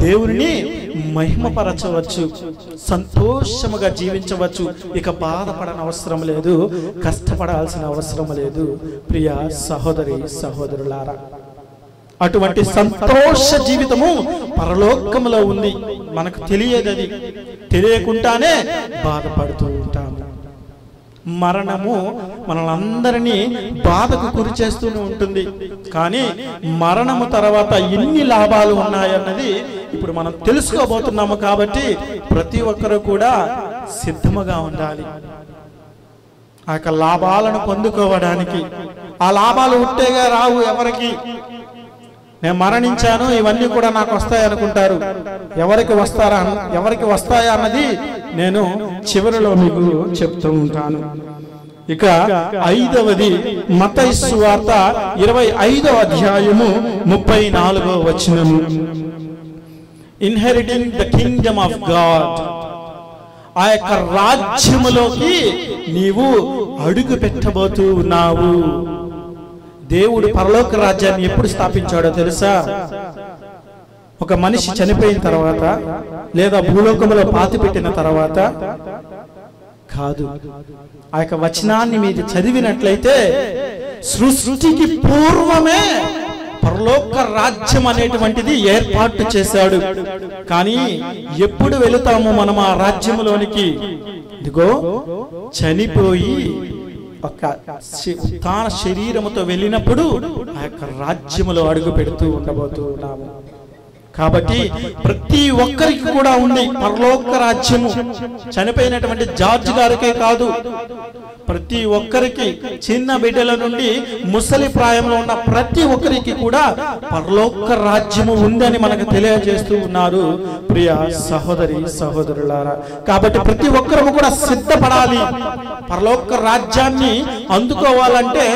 దేవుని మహిమపరచవచ్చు, సంతోషముగా జీవించవచ్చు. ఇక బాధపడని అవసరం లేదు, కష్టపడాల్సిన అవసరం లేదు. ప్రియ సహోదరి సహోదరులారా, అటువంటి సంతోష జీవితము పరలోకములో ఉంది. మనకు తెలియదు, అది తెలియకుండానే బాధపడుతూ ఉంటాము. మరణము మనలందరినీ బాధకు గురి చేస్తూనే ఉంటుంది. కానీ మరణము తర్వాత ఎన్ని లాభాలు ఉన్నాయన్నది ఇప్పుడు మనం తెలుసుకోబోతున్నాము. కాబట్టి ప్రతి ఒక్కరూ కూడా సిద్ధముగా ఉండాలి ఆ యొక్క లాభాలను పొందుకోవడానికి. ఆ లాభాలు ఉట్టేగా రావు ఎవరికి. నేను మరణించాను, ఇవన్నీ కూడా నాకు వస్తాయి అనుకుంటారు. ఎవరికి వస్తాయా అన్నది నేను చివరిలో మీకు చెప్తూ ఉంటాను. ఇక ఐదవది, మత్తయి సువార్త 25వ అధ్యాయము 34వ వచనము, inheriting the Kingdom of God. ఆ యొక్క రాజ్యములోకి నీవు అడుగు పెట్టబోతూ ఉన్నావు. దేవుడు పరలోక రాజ్యాన్ని ఎప్పుడు స్థాపించాడో తెలుసా? ఒక మనిషి చనిపోయిన తర్వాత, లేదా భూలోకంలో పాతి పెట్టిన తర్వాత కాదు. ఆ యొక్క వచనాన్ని మీరు చదివినట్లయితే సృష్టికి పూర్వమే పరలోక రాజ్యం అనేటువంటిది ఏర్పాటు చేశాడు. కానీ ఎప్పుడు వెళుతాము మనం ఆ రాజ్యంలోనికి? ఇదిగో చనిపోయి ఒక తాన శరీరముతో వెళ్ళినప్పుడు ఆ యొక్క రాజ్యములో అడుగు పెడుతూ ఉండబోతూ ఉన్నాము. కాబట్టి ప్రతి ఒక్కరికి కూడా ఉంది పరలోక రాజ్యము. చనిపోయినటువంటి జార్జ్ గారికే కాదు, ప్రతి ఒక్కరికి, చిన్న బిడ్డల నుండి ముసలి ప్రాయంలో ఉన్న ప్రతి ఒక్కరికి కూడా పరలోక రాజ్యము ఉందని మనకు తెలియజేస్తూ ఉన్నారు ప్రియ సహోదరి సహోదరులారా. కాబట్టి ప్రతి ఒక్కరము కూడా సిద్ధపడాలి. పరలోక రాజ్యాన్ని అందుకోవాలంటే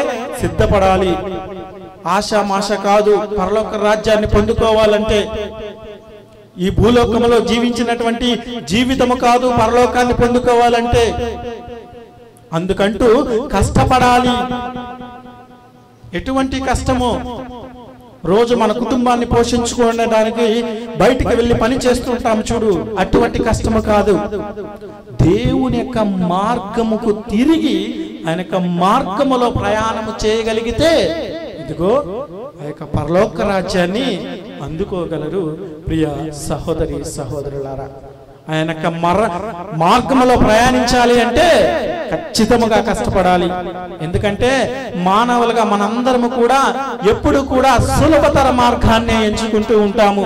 సిద్ధపడాలి. ఆశామాష కాదు. పరలోక రాజ్యాన్ని పొందుకోవాలంటే ఈ భూలోకంలో జీవించినటువంటి జీవితము కాదు పరలోకాన్ని పొందుకోవాలంటే. అందుకంటూ కష్టపడాలి. ఎటువంటి కష్టము? రోజు మన కుటుంబాన్ని పోషించుకోవడానికి బయటికి వెళ్ళి పని చేస్తుంటాం చూడు, అటువంటి కష్టము కాదు. దేవుని యొక్క మార్గముకు తిరిగి ఆయన యొక్క మార్గములో ప్రయాణము చేయగలిగితే ఇదిగో ఆ యొక్క పరలోక రాజ్యాన్ని అందుకోగలరు ప్రియ సహోదరి సహోదరులారా. ఆయన యొక్క మార్గంలో ప్రయాణించాలి అంటే ఖచ్చితంగా కష్టపడాలి. ఎందుకంటే మానవులుగా మనందరము కూడా ఎప్పుడు కూడా సులభతర మార్గాన్ని ఎంచుకుంటూ ఉంటాము.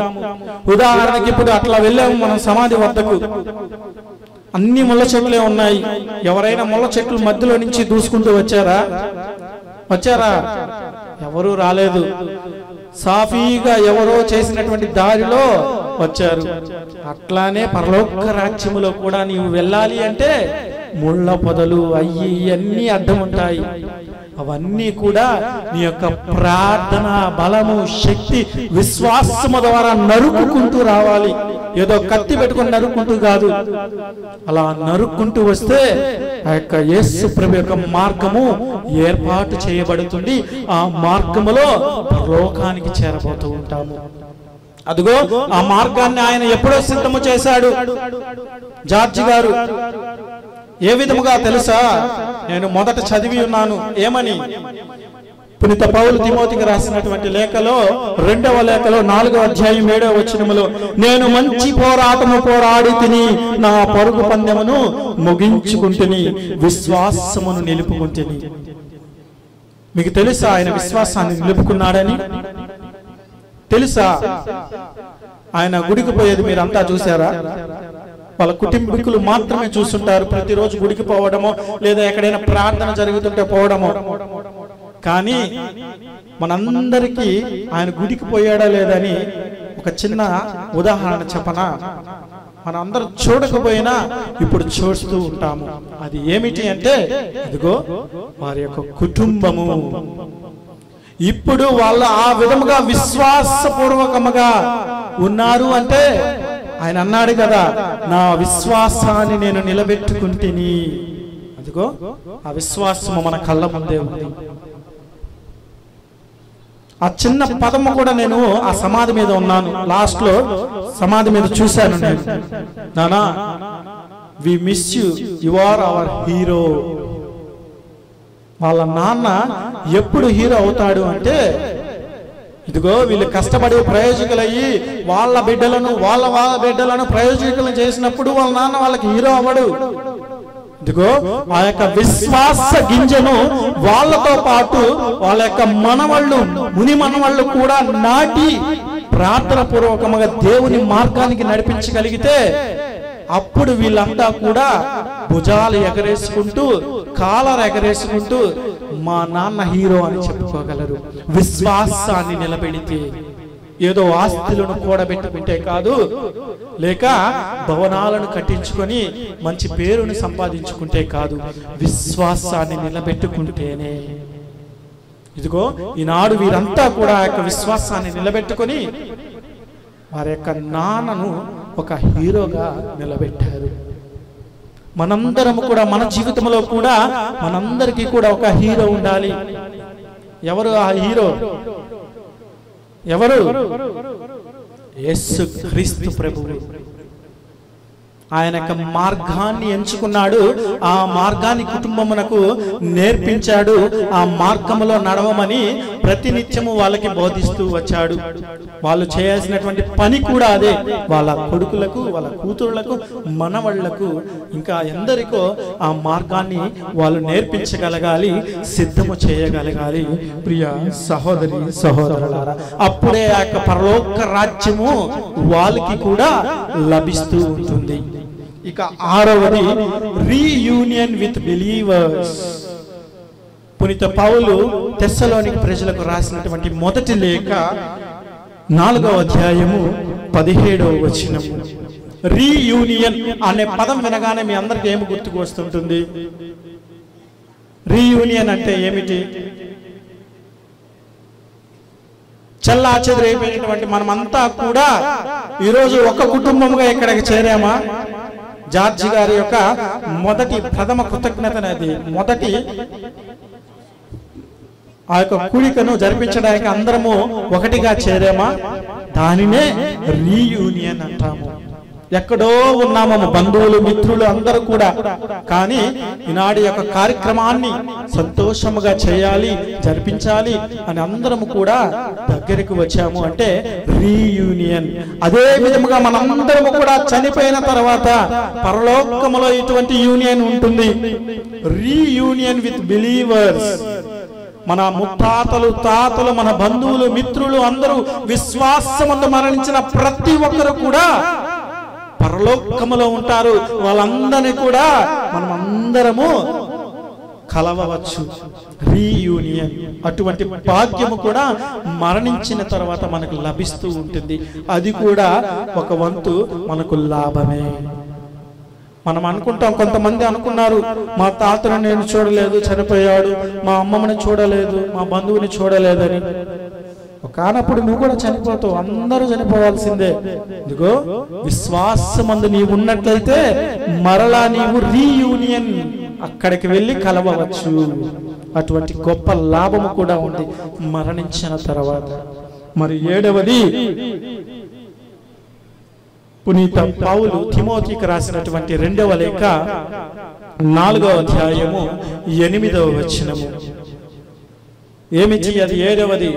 ఉదాహరణకి ఇప్పుడు అట్లా వెళ్ళాము మనం సమాధి వద్దకు, అన్ని ముళ్ళ చెట్లే ఉన్నాయి. ఎవరైనా ముళ్ళ చెట్ల మధ్యలో నుంచి దూసుకుంటూ వచ్చారా? ఎవరు రాలేదు. సాఫీగా ఎవరో చేసినటువంటి దారిలో వచ్చారు. అట్లానే పరలోక రాజ్యములో కూడా నీవు వెళ్ళాలి అంటే ముళ్ళ పొదలు అయ్యి అన్నీ అడ్డం ఉంటాయి. అవన్నీ కూడా నీ యొక్క ప్రార్థన బలము, శక్తి, విశ్వాసము ద్వారా నరుక్కుంటూ రావాలి. ఏదో కత్తి పెట్టుకుని నరుక్కుంటూ కాదు. అలా నరుక్కుంటూ వస్తే ఆ యొక్క యేసు ప్రభు యొక్క మార్గము ఏర్పాటు చేయబడుతుంది. ఆ మార్గములో పరలోకానికి చేరబోతూ ఉంటాము. అదిగో ఆ మార్గాన్ని ఆయన ఎప్పుడో సిద్ధము చేశాడు. జార్జి గారు ఏ విధముగా తెలుసా? నేను మొదట చదివి ఉన్నాను. ఏమని? పునీత పౌలు తిమోతికి రాసినటువంటి లేఖలో 2వ లేఖలో 4వ అధ్యాయం 7వ వచనములో, నేను మంచి పోరాటము పోరాడి తిని నా పరుగు పందెమును ముగించుకుంటుని విశ్వాసమును నిలుపుకుంటుని. మీకు తెలుసా ఆయన విశ్వాసాన్ని నిలుపుకున్నాడని? తెలుసా? ఆయన గుడికి పోయేది మీరంతా చూసారా? వాళ్ళ కుటుంబీకులు మాత్రమే చూస్తుంటారు. ప్రతిరోజు గుడికి పోవడమో లేదా ఎక్కడైనా ప్రార్థన జరుగుతుంటే పోవడమో. కానీ మనందరికీ ఆయన గుడికి పోయాడా లేదని ఒక చిన్న ఉదాహరణ చెప్పనా? మనందరం చూడకపోయినా ఇప్పుడు చూస్తూ ఉంటాము. అది ఏమిటి అంటే ఇదిగో వారి యొక్క కుటుంబము. ఇప్పుడు వాళ్ళ ఆ విధముగా విశ్వాసపూర్వకముగా ఉన్నారు అంటే ఆయన అన్నాడు కదా, నా విశ్వాసాన్ని నేను నిలబెట్టుకుంటుని. అదిగో ఆ విశ్వాసము మన కళ్ళ ముందే ఉంది. ఆ చిన్న పదము కూడా నేను ఆ సమాధి మీద ఉన్నాను. లాస్ట్ లో సమాధి మీద చూశాను నేను. నానా, we miss you, you are our hero. వాళ్ళ నాన్న ఎప్పుడు హీరో అవుతాడు అంటే ఇదిగో వీళ్ళు కష్టపడి ప్రయోజకులయ్యి వాళ్ళ బిడ్డలను ప్రయోజకులను చేసినప్పుడు వాళ్ళ నాన్న వాళ్ళకి హీరో అవ్వడు. ఇదిగో ఆ యొక్క విశ్వాస గింజను వాళ్ళతో పాటు వాళ్ళ యొక్క ముని మనవాళ్ళు కూడా నాటి ప్రార్థన పూర్వకముగా దేవుని మార్గానికి నడిపించగలిగితే అప్పుడు వీళ్ళంతా కూడా భుజాలు ఎగరేసుకుంటూ కాలర్ ఎగరేసుకుంటూ మా నాన్న హీరో అని చెప్పుకోగలరు. విశ్వాసాన్ని నిలబెడితే, ఏదో ఆస్తులను కూడబెట్టుకుంటే కాదు, లేక భవనాలను కట్టించుకొని మంచి పేరును సంపాదించుకుంటే కాదు, విశ్వాసాన్ని నిలబెట్టుకుంటేనే. ఇదిగో ఈనాడు వీరంతా కూడా ఆ యొక్క విశ్వాసాన్ని నిలబెట్టుకొని వారి యొక్క నాన్నను ఒక హీరోగా నిలబెట్టారు. మనందరం కూడా మన జీవితంలో కూడా మనందరికీ కూడా ఒక హీరో ఉండాలి. ఎవరు ఆ హీరో? ఎవరు? యేసు క్రీస్తు ప్రభువు. ఆయన యొక్క మార్గాన్ని ఎంచుకున్నాడు. ఆ మార్గాన్ని కుటుంబమునకు నేర్పించాడు. ఆ మార్గములో నడవమని ప్రతినిత్యము వాళ్ళకి బోధిస్తూ వచ్చాడు. వాళ్ళు చేయాల్సినటువంటి పని కూడా అదే. వాళ్ళ కొడుకులకు, వాళ్ళ కూతురులకు, మనవళ్లకు, ఇంకా ఎందరికో ఆ మార్గాన్ని వాళ్ళు నేర్పించగలగాలి, సిద్ధము చేయగలగాలి. ప్రియ సహోదరి సహోదరులారా, అప్పుడే ఆ యొక్క పరలోక రాజ్యము వాళ్ళకి కూడా లభిస్తూ ఉంటుంది. ఇక ఆరవది రీయూనియన్ విత్ బిలీవర్స్. పునీత పౌలు తెస్సలోనిక ప్రజలకు రాసినటువంటి మొదటి లేఖ 4వ అధ్యాయము 17వ వచనం. రీయూనియన్ అనే పదం వినగానే మీ అందరికి ఏమి గుర్తుకు వస్తుంటుంది? రీయూనియన్ అంటే ఏమిటి? చల్లా చెదిరైపోయినటువంటి మనమంతా కూడా ఈరోజు ఒక కుటుంబంగా ఇక్కడికి చేరామా? జార్జి గారి యొక్క మొదటి ప్రథమ కృతజ్ఞతనది, మొదటి ఆ యొక్క కూడికను జరిపించడానికి అందరము ఒకటిగా చేరామా? దానినే రీయూనియన్ అంటాము. ఎక్కడో ఉన్నాము బంధువులు, మిత్రులు అందరూ కూడా, కానీ ఈనాడు యొక్క కార్యక్రమాన్ని సంతోషముగా చేయాలి, జరిపించాలి అని అందరము కూడా దగ్గరికి వచ్చాము అంటే రీయూనియన్. అదే విధముగా మనందరము కూడా చనిపోయిన తర్వాత పరలోకములో ఇటువంటి యూనియన్ ఉంటుంది. Reunion with believers. మన ముత్తాతలు, తాతలు, మన బంధువులు, మిత్రులు అందరూ విశ్వాసముందు మరణించిన ప్రతి ఒక్కరు కూడా పరలోకములో ఉంటారు. వాళ్ళందరినీ కూడా మనం అందరము కలవవచ్చు. రీయూనియన్ అటువంటి భాగ్యము కూడా మరణించిన తర్వాత మనకు లభిస్తూ ఉంటుంది. అది కూడా ఒక వంతు మనకు లాభమే. మనం అనుకుంటాం, కొంతమంది అనుకున్నారు, మా తాతను నేను చూడలేదు, చనిపోయాడు, మా అమ్మమ్మని చూడలేదు, మా బంధువుని చూడలేదని. కానప్పుడు నువ్వు కూడా చనిపోతావు, అందరూ చనిపోవాల్సిందే. ఇదిగో విశ్వాసమందు నీవు ఉన్నట్లయితే మరలా నీవు రీయూనియన్ అక్కడికి వెళ్ళి కలవవచ్చు. అటువంటి గొప్ప లాభము కూడా ఉంది మరణించిన తర్వాత. మరి 7వది పునీత పౌలు తిమోతికి రాసినటువంటి 2వ లేఖ 4వ అధ్యాయము 8వ వచనము. ఏమిటి అది? 7వది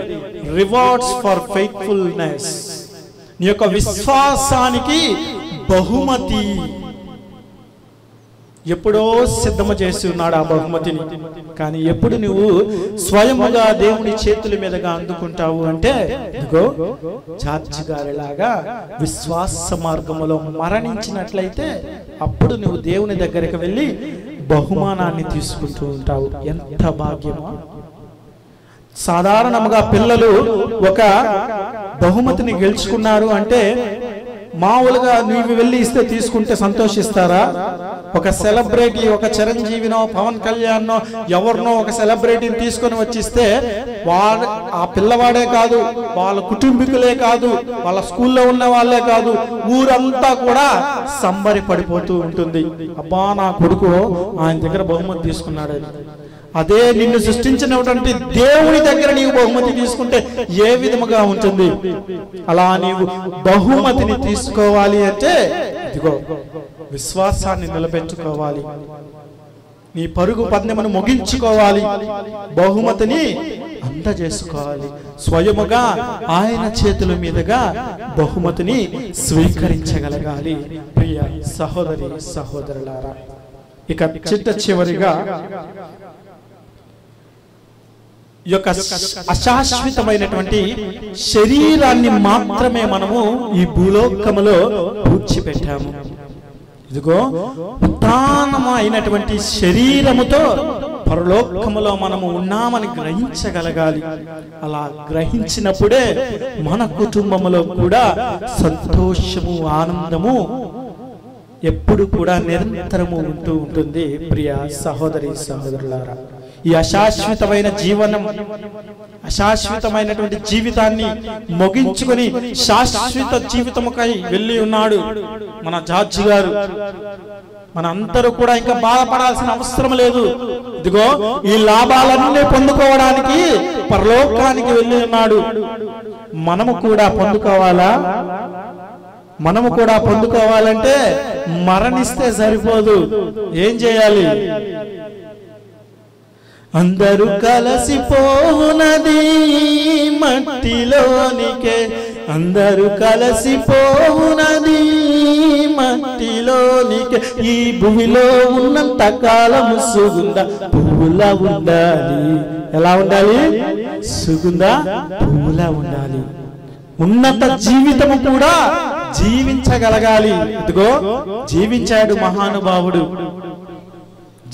రివార్డ్స్ ఫర్ ఫెయిత్ఫుల్నెస్. నీ యొక్క విశ్వాసానికి బహుమతి. ఎప్పుడో సిద్ధము చేసి ఉన్నాడు ఆ బహుమతిని, కానీ ఎప్పుడు నువ్వు స్వయముగా దేవుని చేతుల మీదుగా అందుకుంటావు అంటే ఇదిగో జార్జి గారిలాగా విశ్వాస మార్గములో మరణించినట్లయితే అప్పుడు నువ్వు దేవుని దగ్గరికి వెళ్ళి బహుమానాన్ని తీసుకుంటూ ఉంటావు. ఎంత భాగ్యమా! సాధారణంగా పిల్లలు ఒక బహుమతిని గెలుచుకున్నారు అంటే మామూలుగా నీవు వెళ్ళి ఇస్తే తీసుకుంటే సంతోషిస్తారా? ఒక సెలబ్రిటీ, ఒక చిరంజీవినో, పవన్ కళ్యాణ్నో, ఎవరినో ఒక సెలబ్రిటీని తీసుకొని వచ్చిస్తే వాడు, ఆ పిల్లవాడే కాదు, వాళ్ళ కుటుంబీకులే కాదు, వాళ్ళ స్కూల్లో ఉన్న వాళ్ళే కాదు, ఊరంతా కూడా సంబరి పడిపోతూ ఉంటుంది. అబ్బా నా కొడుకు ఆయన దగ్గర బహుమతి తీసుకున్నాడని. అదే నిన్ను సృష్టించినటువంటి దేవుని దగ్గర నీవు బహుమతి తీసుకుంటే ఏ విధముగా ఉంటుంది? అలా నీవు బహుమతిని తీసుకోవాలి అంటే ఇదిగో విశ్వాసాన్ని నిలబెట్టుకోవాలి, నీ పరుగు పందెమును ముగించుకోవాలి, బహుమతిని అందజేసుకోవాలి, స్వయముగా ఆయన చేతుల మీదుగా బహుమతిని స్వీకరించగలగాలి. ప్రియ సహోదరి సహోదరులారా, ఇక చివరిగా ఈ యొక్క అశాశ్వతమైనటువంటి శరీరాన్ని మాత్రమే మనము ఈ భూలోకములో పూడ్చిపెట్టాము. ఇదిగో ఉత్తానమైనటువంటి శరీరముతో పరలోకములో మనము ఉన్నామని గ్రహించగలగాలి. అలా గ్రహించినప్పుడే మన కుటుంబములో కూడా సంతోషము, ఆనందము ఎప్పుడు కూడా నిరంతరము ఉంటూ ఉంటుంది. ప్రియ సహోదరి సహోదరులారా, ఈ అశాశ్వతమైన జీవనం, అశాశ్వతమైనటువంటి జీవితాన్ని ముగించుకొని శాశ్వత జీవితముకై వెళ్ళి ఉన్నాడు మన జార్జి గారు. మన అందరూ కూడా ఇంకా బాధపడాల్సిన అవసరం లేదు. ఇదిగో ఈ లాభాలన్నీ పొందుకోవడానికి పరలోకానికి వెళ్ళి ఉన్నాడు. మనము కూడా పొందుకోవాలా? మనము కూడా పొందుకోవాలంటే మరణిస్తే సరిపోదు, ఏం చేయాలి? అందరూ కలిసిపోవునది మట్టిలోనికే, అందరూ కలిసిపోవునది మట్టిలోనికే, ఈ భూమిలో ఉన్నంత కాలము సుగంధ పువ్వులా ఉండాలి. ఎలా ఉండాలి? సుగంధ పువ్వులా ఉండాలి. ఉన్నత జీవితము కూడా జీవించగలగాలి. ఇదిగో జీవించాడు మహానుభావుడు,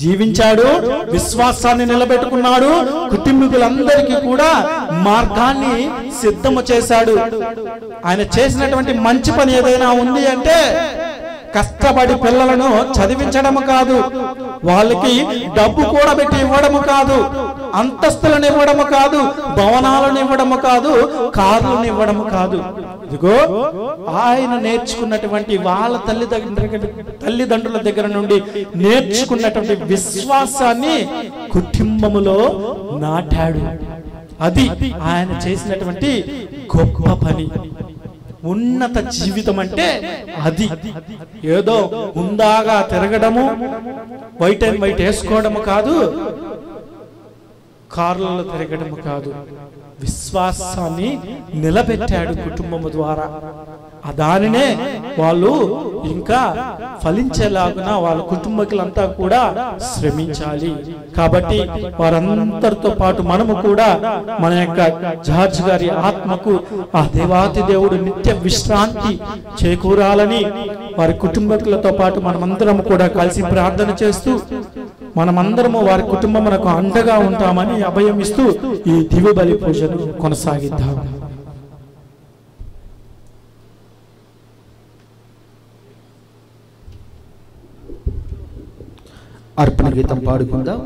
జీవించాడు, విశ్వాసాన్ని నిలబెట్టుకున్నాడు, కుటుంబీకులందరికీ కూడా మార్గాన్ని సిద్ధము చేశాడు. ఆయన చేసినటువంటి మంచి పని ఏదైనా ఉంది అంటే కష్టపడి పిల్లలను చదివించడము కాదు, వాళ్ళకి డబ్బు కూడబెట్టి ఇవ్వడము కాదు, అంతస్తులను ఇవ్వడము కాదు, భవనాలను ఇవ్వడము కాదు, కార్లను ఇవ్వడము కాదు. ఇదిగో ఆయన నేర్చుకున్నటువంటి వాళ్ళ తల్లిదండ్రుల దగ్గర నుండి నేర్చుకున్నటువంటి విశ్వాసాన్ని కుటుంబములో నాటాడు. అది ఆయన చేసినటువంటి గొప్ప పని. ఉన్నత జీవితం అంటే అది. ఏదో ఉందాగా తిరగడము, వైట్ అండ్ వైట్ వేసుకోవడము కాదు, కార్లలో తిరగడము కాదు. విశ్వాసాన్ని నిలబెట్టాడు కుటుంబము ద్వారా. దానినే వాళ్ళు ఇంకా ఫలించేలాగున వాళ్ళ కుటుంబీకులంతా కూడా శ్రమించాలి. కాబట్టి వారందరితో పాటు మనము కూడా మన యొక్క జార్జ్ గారి ఆత్మకు ఆ దేవాతి దేవుడు నిత్య విశ్రాంతి చేకూరాలని వారి కుటుంబీకులతో పాటు మనమందరం కూడా కలిసి ప్రార్థన చేస్తూ మనమందరము వారి కుటుంబమునకు అండగా ఉంటామని అభయం ఇస్తూ ఈ దివ్య బలి పూజను కొనసాగిద్దాం. అర్పణ గీతం పాడుకుందాం.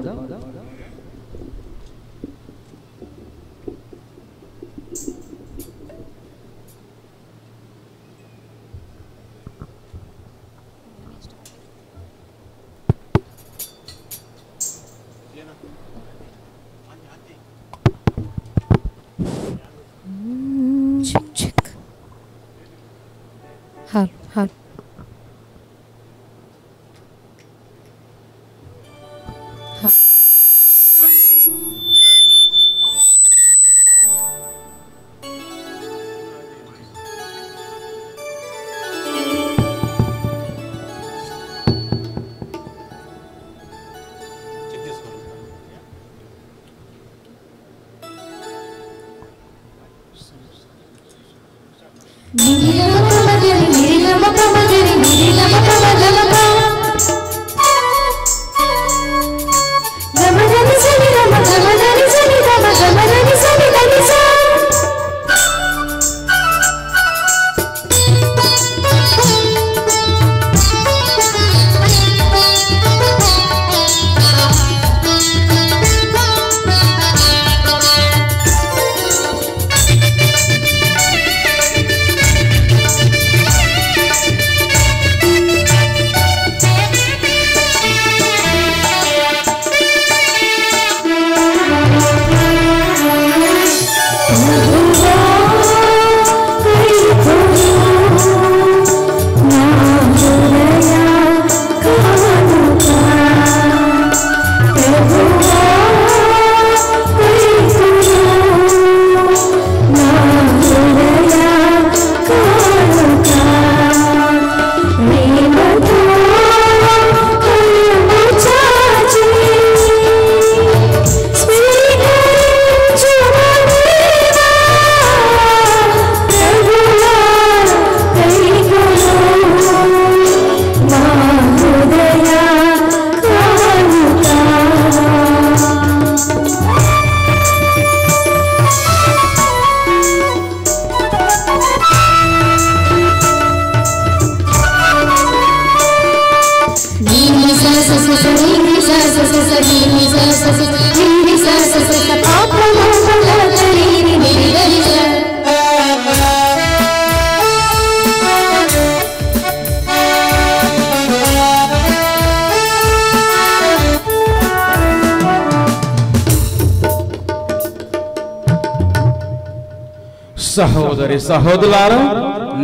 సహోదరి సహోదరులారా,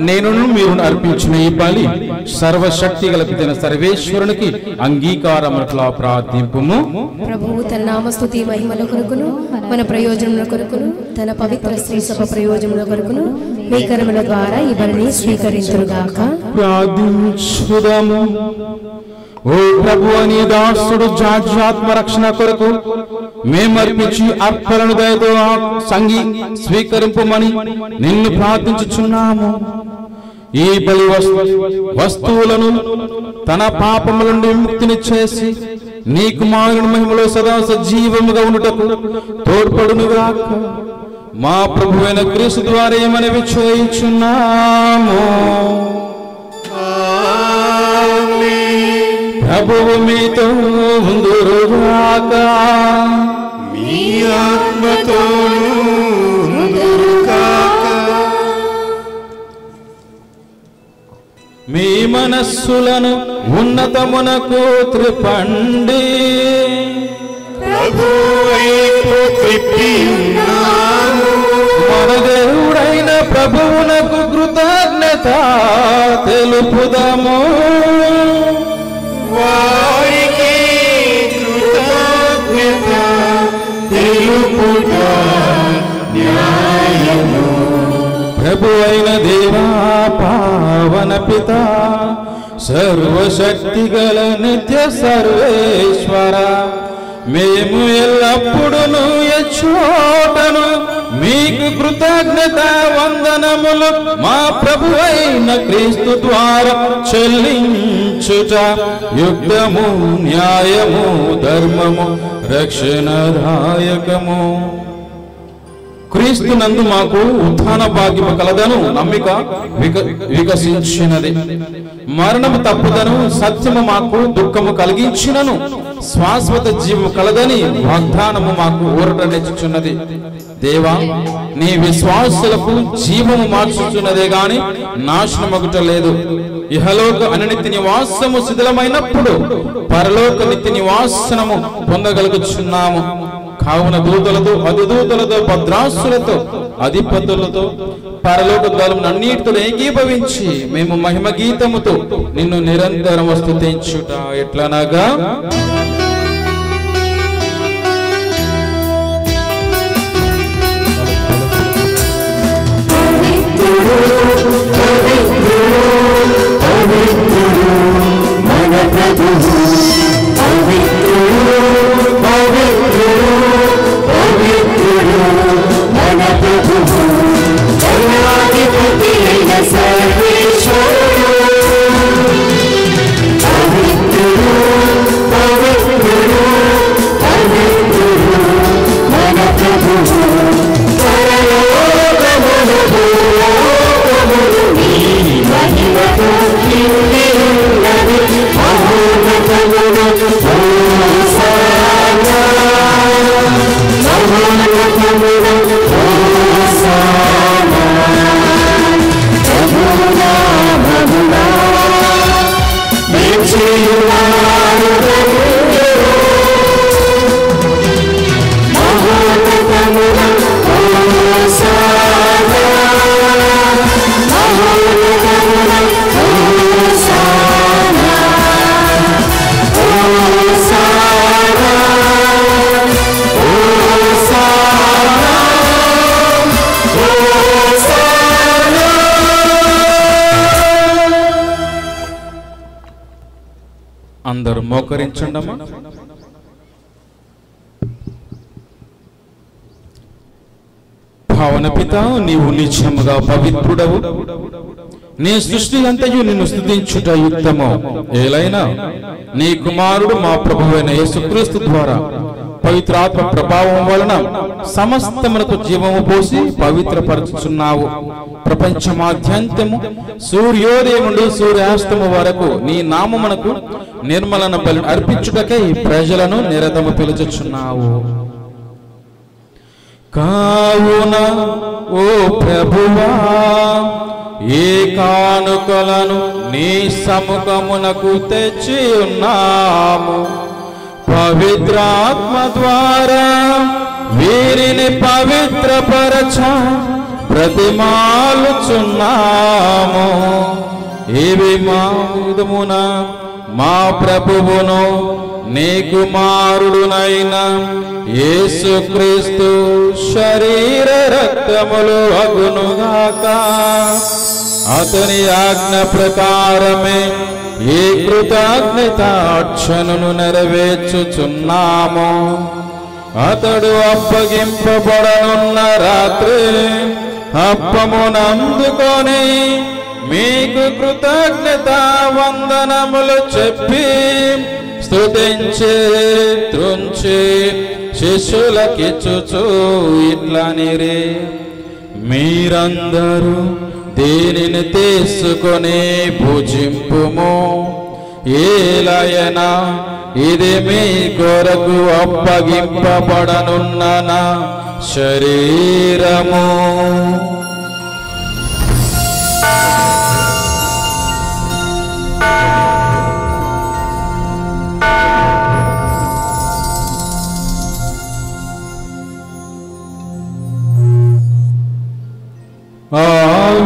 నేను మీరు అర్పించిన ఈ బలి సర్వశక్తి గల సర్వేశ్వరునికి అంగీకారముట్లా ప్రార్థింపుము. ప్రభువు తన నామస్తుతి మహిమల కొరకును మన ప్రయోజనముల కొరకును తన పవిత్ర స్త్రీ సభ ప్రయోజనముల కొరకును మీ కరముల ద్వారా ఈ బలిని స్వీకరించుగాక. ప్రార్థించుదాము. ఓ ప్రభు అని దాసుడు జాత్మ రక్షణ కొరకు మేమర్పించి అర్పణను దయతో స్వీకరింపమని నిన్ను ప్రార్థించుచున్నాము. ఈ బలి వస్తువులను తన పాపముల నుండి విముక్తిని చేసి నీ కుమారుని మహిమలో సదా సజీవముగా ఉండుటకు తోడ్పడునుగాక. మా ప్రభువైన క్రీస్తు ద్వారా ఏమని చేయుచున్నాము. ప్రభువు మీతో ఉందురుగాక. మీ ఆత్మతోనూ ఉందురుగాక. మీ మనస్సులను ఉన్నతమునకు త్రిపండి. ప్రభువైపు త్రిప్పి ఉన్నాము. మన దేవుడైన ప్రభువునకు కృతజ్ఞత తెలుపుదాము. వారికి కృతజ్ఞత తెలుపుట న్యాయము. ప్రభు అయిన దేవా పావన పిత సర్వశక్తి గల నిత్య సర్వేశ్వర, మేము ఎల్లప్పుడూ ఎచ్చోటను మీకు కృతజ్ఞత వందనములు మా ప్రభువైన క్రీస్తు ద్వారా చెల్లించుట యుక్తము, న్యాయము, ధర్మము, రక్షణదాయకము. క్రీస్తు నందు మాకు ఉత్థాన భాగ్యము కలదను నమ్మిక వికసించినది. మరణము తప్పుదను సత్యము మాకు దుఃఖము కలిగించినను శాశ్వత జీవము కలదని వాగ్దానము మాకు ఊరటనిచ్చుచున్నది. దేవా, నీ విశ్వాసులకు జీవము మార్చుచున్నదే గాని నాశనమగుట లేదు. ఇహలోక అనిత్య నివాసము శిథిలమైనప్పుడు పరలోక నిత్య నివాసనము పొందగలుగుచున్నాము. కావున దూతలతో, అధిదూతలతో, భద్రాసులతో, అధిపతులతో, పరలోక దళమును అన్నిటితో ఏకీభవించి మేము మహిమ గీతముతో నిన్ను నిరంతరం స్తుతించుట ఎట్లనగా, అందరూ మోకరించండమ్మా. భావన పిత, నీవు నిత్యముగా పవిత్రుడవు. నీ సృష్టి అంతయు నిన్ను స్తుతించుట యుక్తము. ఏలైనా నీ కుమారుడు మా ప్రభువైన యేసుక్రీస్తు ద్వారా పవిత్రాత్మ ప్రభావం వలన సమస్తమునకు జీవము పోసి పవిత్రపరచుచున్నావు. ప్రపంచమాద్యంతము సూర్యోదయం నుండి సూర్యాస్తము వరకు నీ నామమునకు నిర్మలన బలి అర్పించుటకై ప్రజలను నిరతము పిలుచుచున్నావు. కావున ఓ ప్రభువా, ఏ కానుకలను నీ సముఖమునకు తెచ్చి ఉన్నాము. పవిత్రాత్మ ద్వారా వీరిని పవిత్రపరచ బ్రతిమాలుచున్నాము. ఇవి మా విధమున మా ప్రభువును నీ కుమారుడునైన యేసుక్రీస్తు శరీర రక్తములు అగునుగాక. అతని ఆజ్ఞ ప్రకారమే ఈ కృతజ్ఞతార్చనను నెరవేర్చుచున్నాము. అతడు అప్పగింపబడనున్న రాత్రి అప్పమునందుకొని మీకు కృతజ్ఞతా వందనములు చెప్పి స్తుతించి త్రుంచి శిష్యులకిచ్చుచు ఇట్లనిరి, మీరందరూ దీనిని తీసుకొని భుజింపుము. ఏలయనా ఇది మీ కొరకు అప్పగింపబడనున్న నా శరీరము. ఆ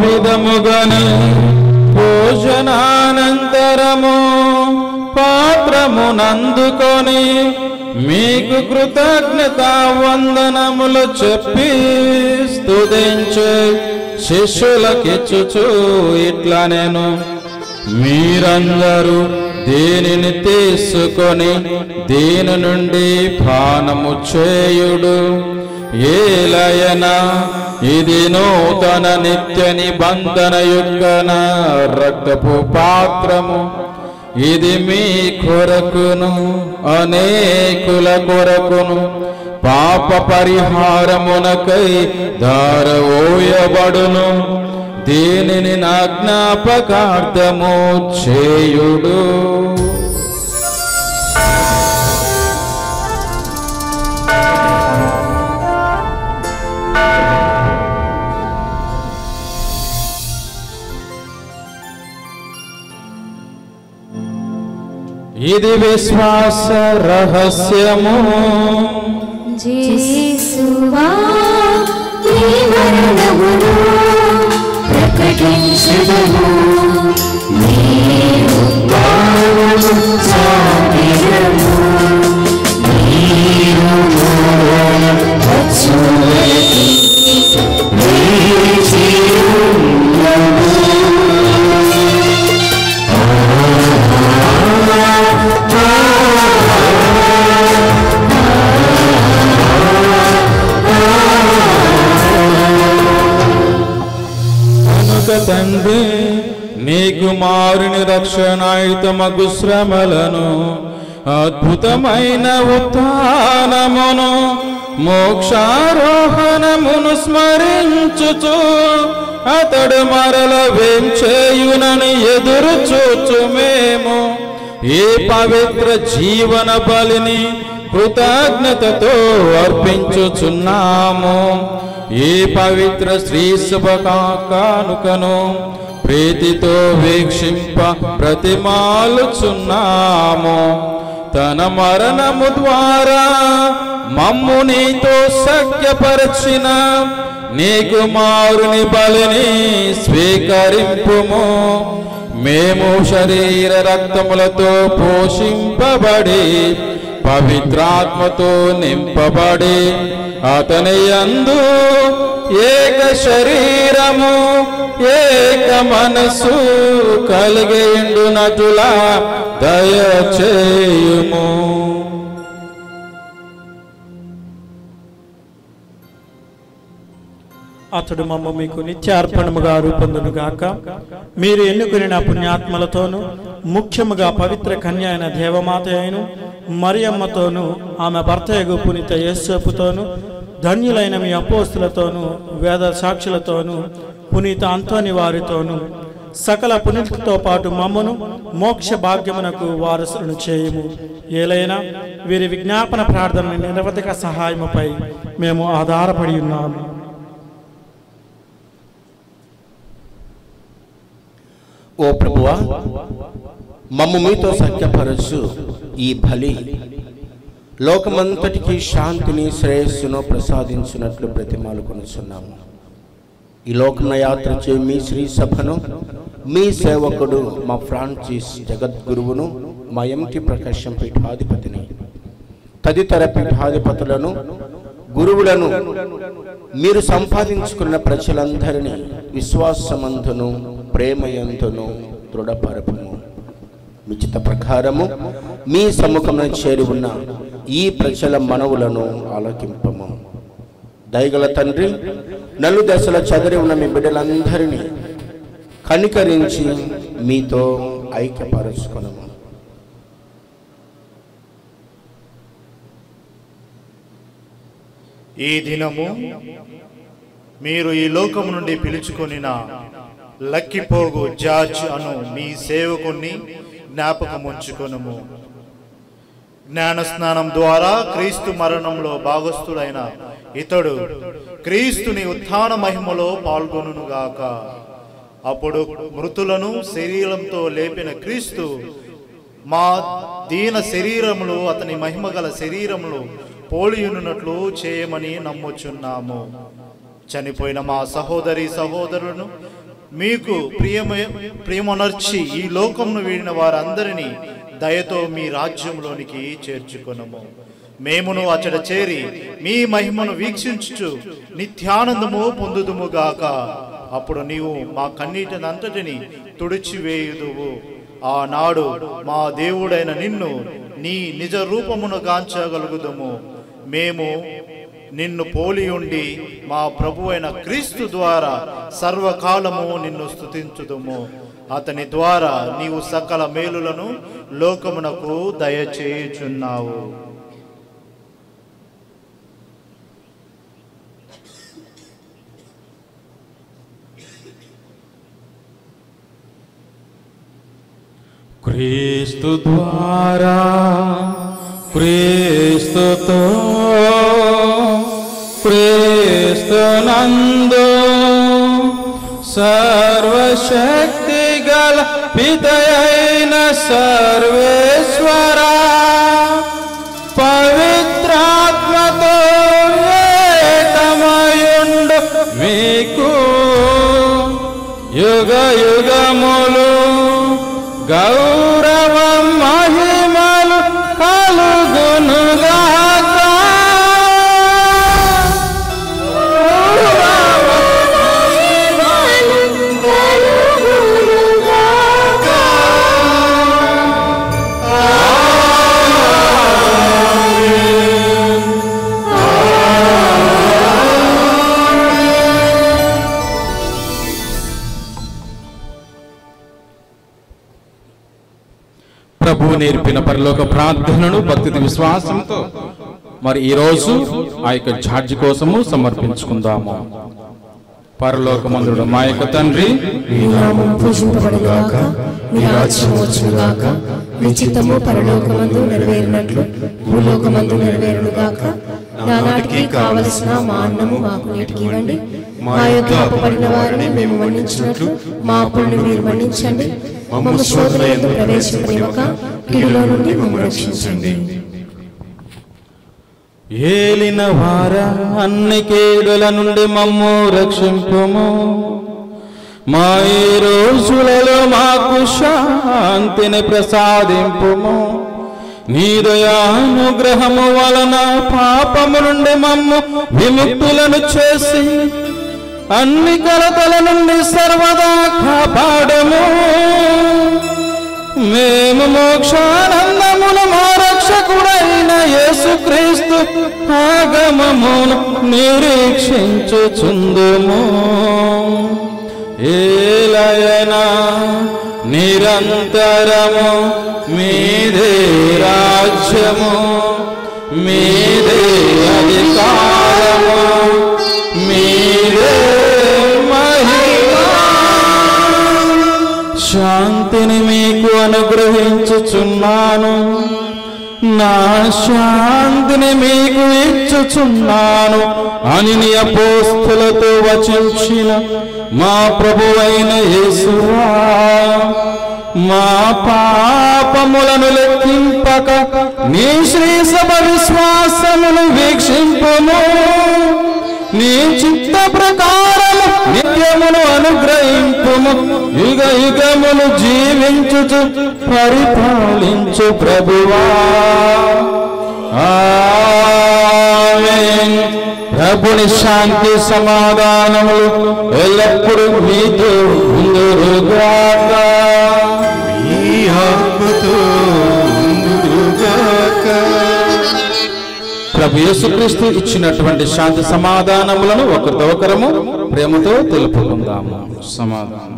విధముగానే భోజనానంతరము పాత్రమునందుకొని మీకు కృతజ్ఞతా వందనములు చెప్పి స్తుతించి శిష్యులకిచ్చుచు ఇట్లా నేను, మీరందరూ దీనిని తీసుకొని దీని నుండి పానము చేయుడు. ఏలయనా ఇది నూతన నిత్య నిబంధన యొక్క నా రక్తపు పాత్రము. ఇది మీ కొరకును అనేకుల కొరకును పాప పరిహారమునకై ధారవోయబడును. దీనిని నా జ్ఞాపకార్థము చేయుడు. ఇది విశ్వాస రహస్యము. యేసువా నీ మరణమును ప్రకటించెదము, నీ ఉత్థానము చాటెదము. నీవు వచ్చుటకి వేచి ఉన్నాము. తండ్రి నీ కుమారుని రక్షణాయుతమగు శ్రమలను, అద్భుతమైన ఉత్థానమును, మోక్షారోహణమును స్మరించుచు అతడు మరల వేంచేయునని ఎదురు చూచు మేము ఈ పవిత్ర జీవన బలిని కృతజ్ఞతతో అర్పించుచున్నాము. ఈ పవిత్ర శ్రీ శుభ కానుకను ప్రీతితో వీక్షింప ప్రతిమాలుచున్నాము. తన మరణము ద్వారా మమ్ము నీతో సఖ్యపరచిన నీ కుమారుని బలిని స్వీకరింపుము. మేము శరీర రక్తములతో పోషింపబడి పవిత్రాత్మతో నింపబడి అతని యందు ఏక శరీరము ఏక మనసు కలిగియుండునట్లుగా దయచేయుము. అతడు మమ్మ మీకు నిత్యార్పణముగా రూపొందునుగాక. మీరు ఎన్నుకుని పుణ్యాత్మలతోనూ ముఖ్యముగా పవిత్ర కన్య అయిన దేవమాత అయిన మరియమ్మతోనూ ఆమె భర్తయగు పునీత యేసపుతోనూ ధన్యులైన మీ అపోస్తులతోనూ వేద సాక్షులతోనూ పునీత అంతోని వారితోనూ సకల పునీతులతో పాటు మమ్మను మోక్ష భాగ్యమునకు వారసులను చేయుము. ఏలైనా వీరి విజ్ఞాపన ప్రార్థన నిరవధిక సహాయముపై మేము ఆధారపడి ఉన్నాము. ఓ ప్రభువా, మమ్ము మీతో సత్యపరచు ఈ బలి లోకమంతటికి శాంతిని శ్రేయస్సును ప్రసాదించినట్లు బ్రతిమాలుకొనుచున్నాము. ఈ లోకన యాత్ర చే మీ శ్రీ సభను మీ సేవకుడు మా ఫ్రాన్సిస్ జగద్గురువును మా ఎంటి ప్రకాశం పీఠాధిపతిని తదితర పీఠాధిపతులను గురువులను మీరు సంపాదించుకున్న ప్రజలందరినీ విశ్వాసమందును ప్రేమయందును దృఢపరపుము. విచిత ప్రకారము మీ సముఖమున చేరి ఉన్న ఈ ప్రజల మనవులను ఆలకింపము. దయగల తండ్రి, నలుదశల చెదరి ఉన్న మీ బిడ్డలందరినీ కనికరించి మీతో ఐక్యపరచుకొనము. ఈ దినము మీరు ఈ లోకము నుండి పిలుచుకొనిన లక్కిపోగు జార్జ్ అను మీ సేవకుని జ్ఞాపకముంచుకొనుము. జ్ఞాన స్నానం ద్వారా క్రీస్తు మరణంలో భాగస్థుడైన ఇతడు క్రీస్తుని ఉత్థాన మహిమలో పాల్గొనుగాక. అప్పుడు మృతులను శరీరంతో లేపిన క్రీస్తు మా దీన శరీరములు అతని మహిమగల శరీరములు పోలియున్నట్లు చేయమని నమ్ముచున్నాము. చనిపోయిన మా సహోదరి సహోదరులను మీకు ప్రియమనర్చి ఈ లోకమును వీడిన వారందరినీ దయతో మీ రాజ్యంలోనికి చేర్చుకొనము. మేమును అచట చేరి మీ మహిమను వీక్షించుచు నిత్యానందము పొందుదుముగాక. అప్పుడు నీవు మా కన్నీటినంతటిని తుడిచివేయుదువు. ఆనాడు మా దేవుడైన నిన్ను నీ నిజ రూపమును గాంచగలుగుదుము. మేము నిన్ను పోలియుండి మా ప్రభువైన క్రీస్తు ద్వారా సర్వకాలము నిన్ను స్తుతించుదుము. అతని ద్వారా నీవు సకల మేలులను లోకమునకు దయచేయుచున్నావు. క్రీస్తు ద్వారా క్రీస్తుతో క్రీస్తునందు సర్వశక్తి గల పితయైన సర్వేశ్వర పవిత్రాత్మతో ఏకమయుండు మీకు యుగ యుగములు గౌరవం మహిమలు కలుగునుగాక. ప్రభువు నేర్పిన పరలోక ప్రార్థనను భక్తి విశ్వాసంతో మరి ఈరోజు ఆ యొక్క జార్జ్ కోసము సమర్పించుకుందాము. పరలోకమందుడు మా యొక్క తండ్రి, నీ నామం పూజింపబడుగాక, నీ రాజ్యం వచ్చుగాక, నీ చిత్తము పరలోకమందు నెరవేరినట్లు భూలోకమందు నెరవేరునుగాక. నానాటికి కావలసిన మా అన్నము మాకు నేటికి ఇవ్వండి. మా యొక్క అప్పుపడిన వారిని మేము మన్నించినట్లు మా అప్పులను మీరు మన్నించండి. మమ్ము శోధన యందు ప్రవేశింపనివ్వక కీడులో నుండి మమ్ము రక్షించండి. ఏలిన వార అన్ని కేడుల నుండి మమ్ము రక్షింపుము. మా ఈ రోజులలో మాకు శాంతిని ప్రసాదింపుము. నీ దయానుగ్రహము వలన పాపము నుండి మమ్ము విముక్తులను చేసి అన్ని కలతల నుండి సర్వదా కాపాడము. మేము మోక్షానందమును మా రక్షకుడైన యేసుక్రీస్తు ఆగమమును నిరీక్షించుచుందుము. ఏలయనా నిరంతరము మీదే రాజ్యము, మీదే అధికారము, మీదే మహిమ. శాంతిని మీకు అనుగ్రహించుచున్నాను, నా శాంతిని మీకు ఇచ్చుచున్నాను అని నీ అపోస్తలులతో వచించిన మా ప్రభువైన యేసువా, మా పాపములను లెక్కింపక నీ శ్రీ సభ విశ్వాసమును వీక్షింపుము. నీ చిత్త ప్రకారము నిత్య అనుగ్రహింపుము యుగ యుగములు జీవించుచు పరిపాలించు ప్రభువా. ఆమేన్. ప్రభుని శాంతి సమాధానములు ఎల్లప్పుడూ మీతో ఉందురుగాక. మీ ఆత్మతో ఉందురుగాక. ప్రభు యేసుక్రీస్తు ఇచ్చినటువంటి శాంతి సమాధానములను ఒకరితో ఒకరము ప్రేమతో తెలుపుకుందాము. సమాధానం.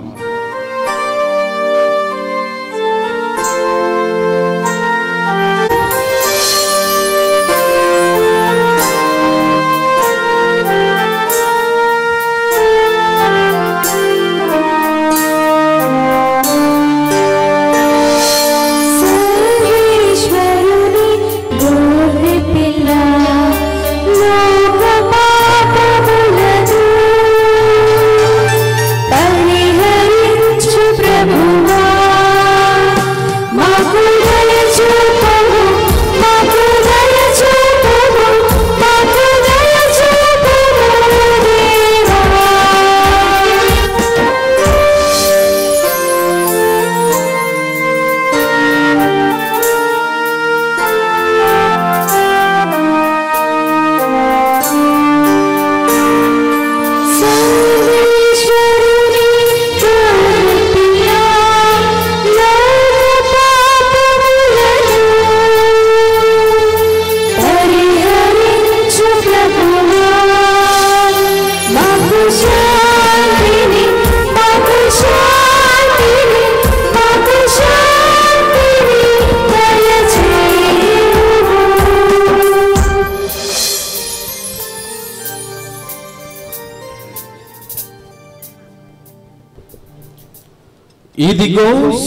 ఇదిగో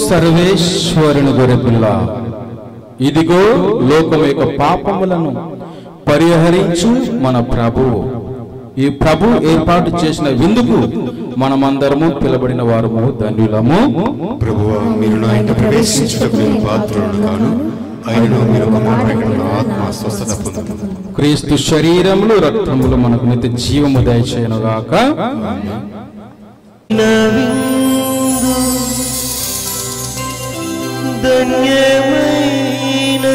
సర్వేశ్వరుని గొర్రెపిల్ల, ఇదిగో లోకం యొక్క పాపములను పరిహరించు మన ప్రభువు. ఈ ప్రభు ఏర్పాటు చేసిన విందుకు మనమందరము పిలబడిన వారము ధన్యులము. ప్రభువా, మీరు నా ఇంట ప్రవేశించుటకు నేను పాత్రులను కాను, అయినను మీరు ఒక మాట పలికిన నా ఆత్మ స్వస్థత పొందుతుంది. క్రీస్తు శరీరములు రక్తములు మనకు నిత్య జీవము దయచేయునుగాక. ధన్యమైన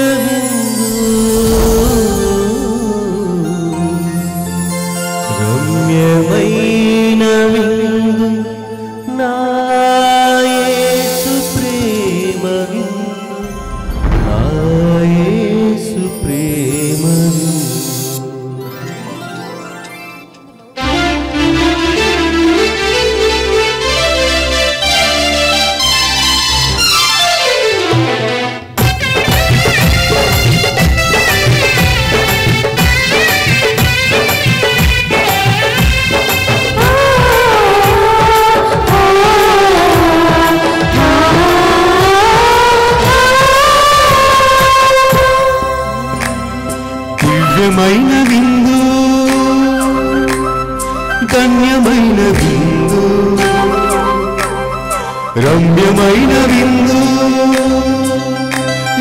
రమ్యమైన విందు నా యేసు ప్రేమ విందు, నా యేసు ప్రేమ దివ్యమైన విందు, ధన్యమైన విందు, రమ్యమైన విందు,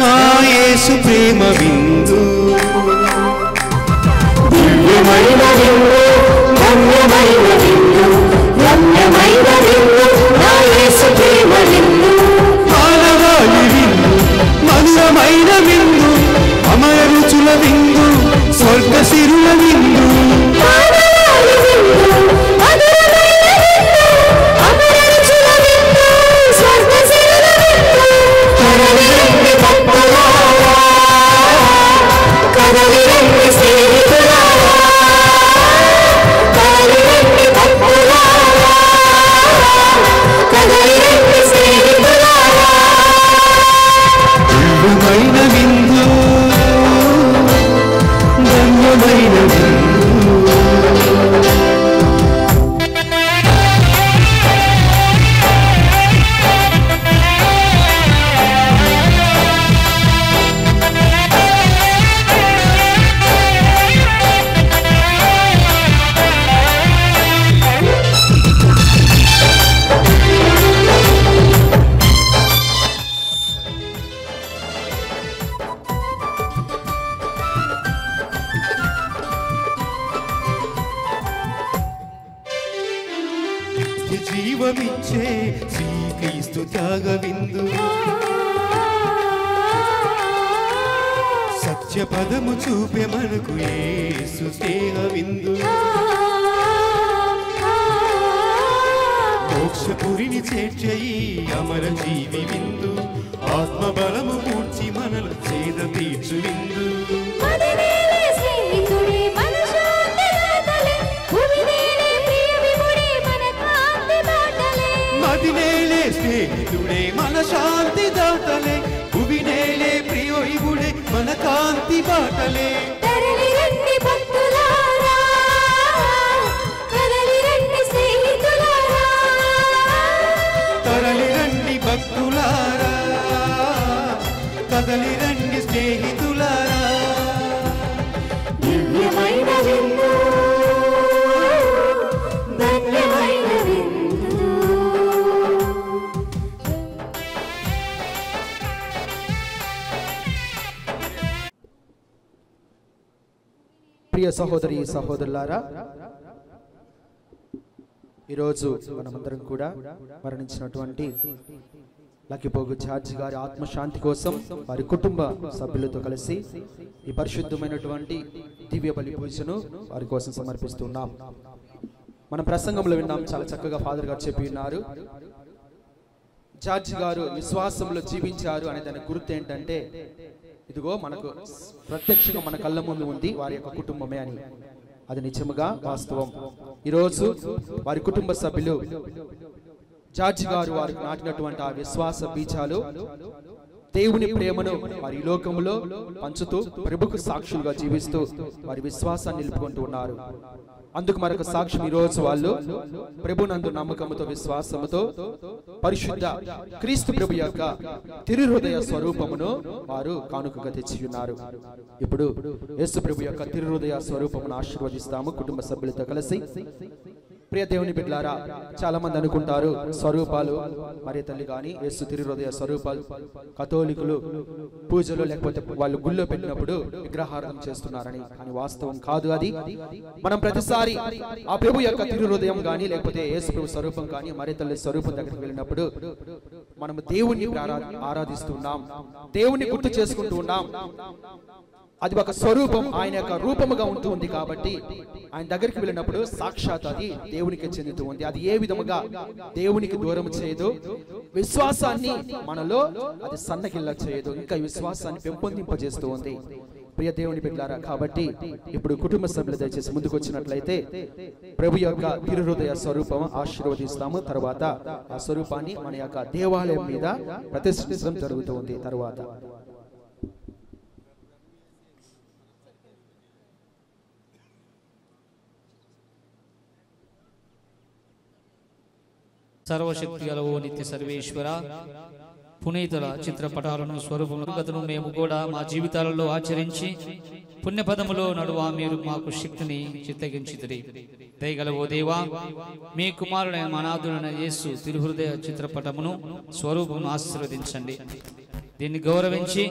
నా యేసు ప్రేమ విందు. దివ్యమైన విందు, ధన్యమైన విందు, రమ్యమైన విందు, నా యేసు ప్రేమ విందు. మానవాళి విందు, మధురమైన విందు, అమర రుచుల విందు, స్వర్గ సిరుల విందు. జీవమిచ్చే శ్రీక్రీస్తు త్యాగ విందు సత్య పదము చూపే మనకు యేసు స్నేహ విందు మోక్షపురిని చేర్చయి అమర జీవి విందు ఆత్మబలము కూర్చి మనల చేద తీర్చు విందు మదినేలే స్నేహితుడే మన శాంతి దాతలే భువినేలే ప్రియోయుడే మన కాంతి బాటలే తరలి రండి భక్తులారా కదలి రండి స్నేహితులారా తరలి రండి భక్తులారా కదలి రండి స్నేహితులారా దివ్యమైన విందు ధన్యమైన విందు ప్రియ సహోదరి సహోదరులారా, ఈరోజు మనమందరం కూడా మరణించినటువంటి లక్కిపోగు జార్జి గారి ఆత్మశాంతి కోసం వారి కుటుంబ సభ్యులతో కలిసి ఈ పరిశుద్ధమైనటువంటి దివ్య బలి పూజను వారి కోసం సమర్పిస్తున్నాం. మన ప్రసంగంలో విన్నాం, చాలా చక్కగా ఫాదర్ గారు చెప్పి ఉన్నారు. జార్జి గారు విశ్వాసంలో జీవించారు అనే దాని గుర్తు ఏంటంటే, ఇదిగో మనకు ప్రత్యక్షంగా మన కళ్ళ ముందు ఉంది వారి యొక్క కుటుంబమే అని. అది నిజముగా వాస్తవం. ఈరోజు వారి కుటుంబ సభ్యులు జార్జి గారు వారికి నాటినటువంటి ఆ విశ్వాస బీజాలు దేవుని ప్రేమను వారి లోకంలో పంచుతూ ప్రభుకు సాక్షులుగా జీవిస్తూ వారి విశ్వాసాన్ని నిలుపుకుంటూ ఉన్నారు. అందుకు మరొక సాక్ష్యం ఈరోజు వాళ్ళు ప్రభునందు నమ్మకంతో విశ్వాసముతో పరిశుద్ధ క్రీస్తు ప్రభు యొక్క తిరుహృదయ స్వరూపమును వారు కానుకగా తెచ్చి ఉన్నారు. ఇప్పుడు యేసు ప్రభు యొక్క తిరుహృదయ స్వరూపమును ఆశీర్వదిస్తాము కుటుంబ సభ్యులతో కలిసి. ప్రియ దేవుని బిడ్డలారా, చాలా మంది అనుకుంటారు స్వరూపాలు మరి తల్లి కానీ యేసు తిరుహృదయ స్వరూపాలు కథోలికులు పూజలు లేకపోతే వాళ్ళు గుళ్ళో పెట్టినప్పుడు విగ్రహారాధన చేస్తున్నారని. కానీ వాస్తవం కాదు అది. మనం ప్రతిసారి ఆ ప్రభు యొక్క తిరుహృదయం కానీ లేకపోతే యేసు ప్రభు స్వరూపం కానీ మరి తల్లి స్వరూపం దగ్గరికి వెళ్ళినప్పుడు మనము దేవుణ్ణి ఆరాధిస్తున్నాం, దేవుణ్ణి గుర్తు చేసుకుంటూ ఉన్నాం. అది ఒక స్వరూపం, ఆయన యొక్క రూపముగా ఉంటూ ఉంది. కాబట్టి ఆయన దగ్గరికి వెళ్ళినప్పుడు సాక్షాత్ అది దేవునికి చెందుతూ ఉంది. అది ఏ విధముగా దేవునికి దూరం చేయదు, విశ్వాసాన్ని మనలో అది సన్నగిల్ల చేయదు, ఇంకా విశ్వాసాన్ని పెంపొందింపజేస్తూ ఉంది. ప్రియ దేవుని బిడ్డలారా, కాబట్టి ఇప్పుడు కుటుంబ సభ్యులు దయచేసి ముందుకు వచ్చినట్లయితే ప్రభు యొక్క తిరుహృదయ స్వరూపం ఆశీర్వదిస్తాము. తర్వాత ఆ స్వరూపాన్ని మన యొక్క దేవాలయం మీద ప్రతిష్ఠించడం జరుగుతూ ఉంది. తర్వాత సర్వశక్తి గల ఓ నిత్య సర్వేశ్వర, పునీతుల చిత్రపటాలను స్వరూపమును మేము కూడా మా జీవితాలలో ఆచరించి పుణ్యపదములో నడువా మీరు మాకు శక్తిని చిత్తగించితిరి. దయగల ఓ దేవా, మీ కుమారుడైన మనాథుడైన యేసు తిరుహృదయ చిత్రపటమును స్వరూపమును ఆశీర్వదించండి. దీన్ని గౌరవించి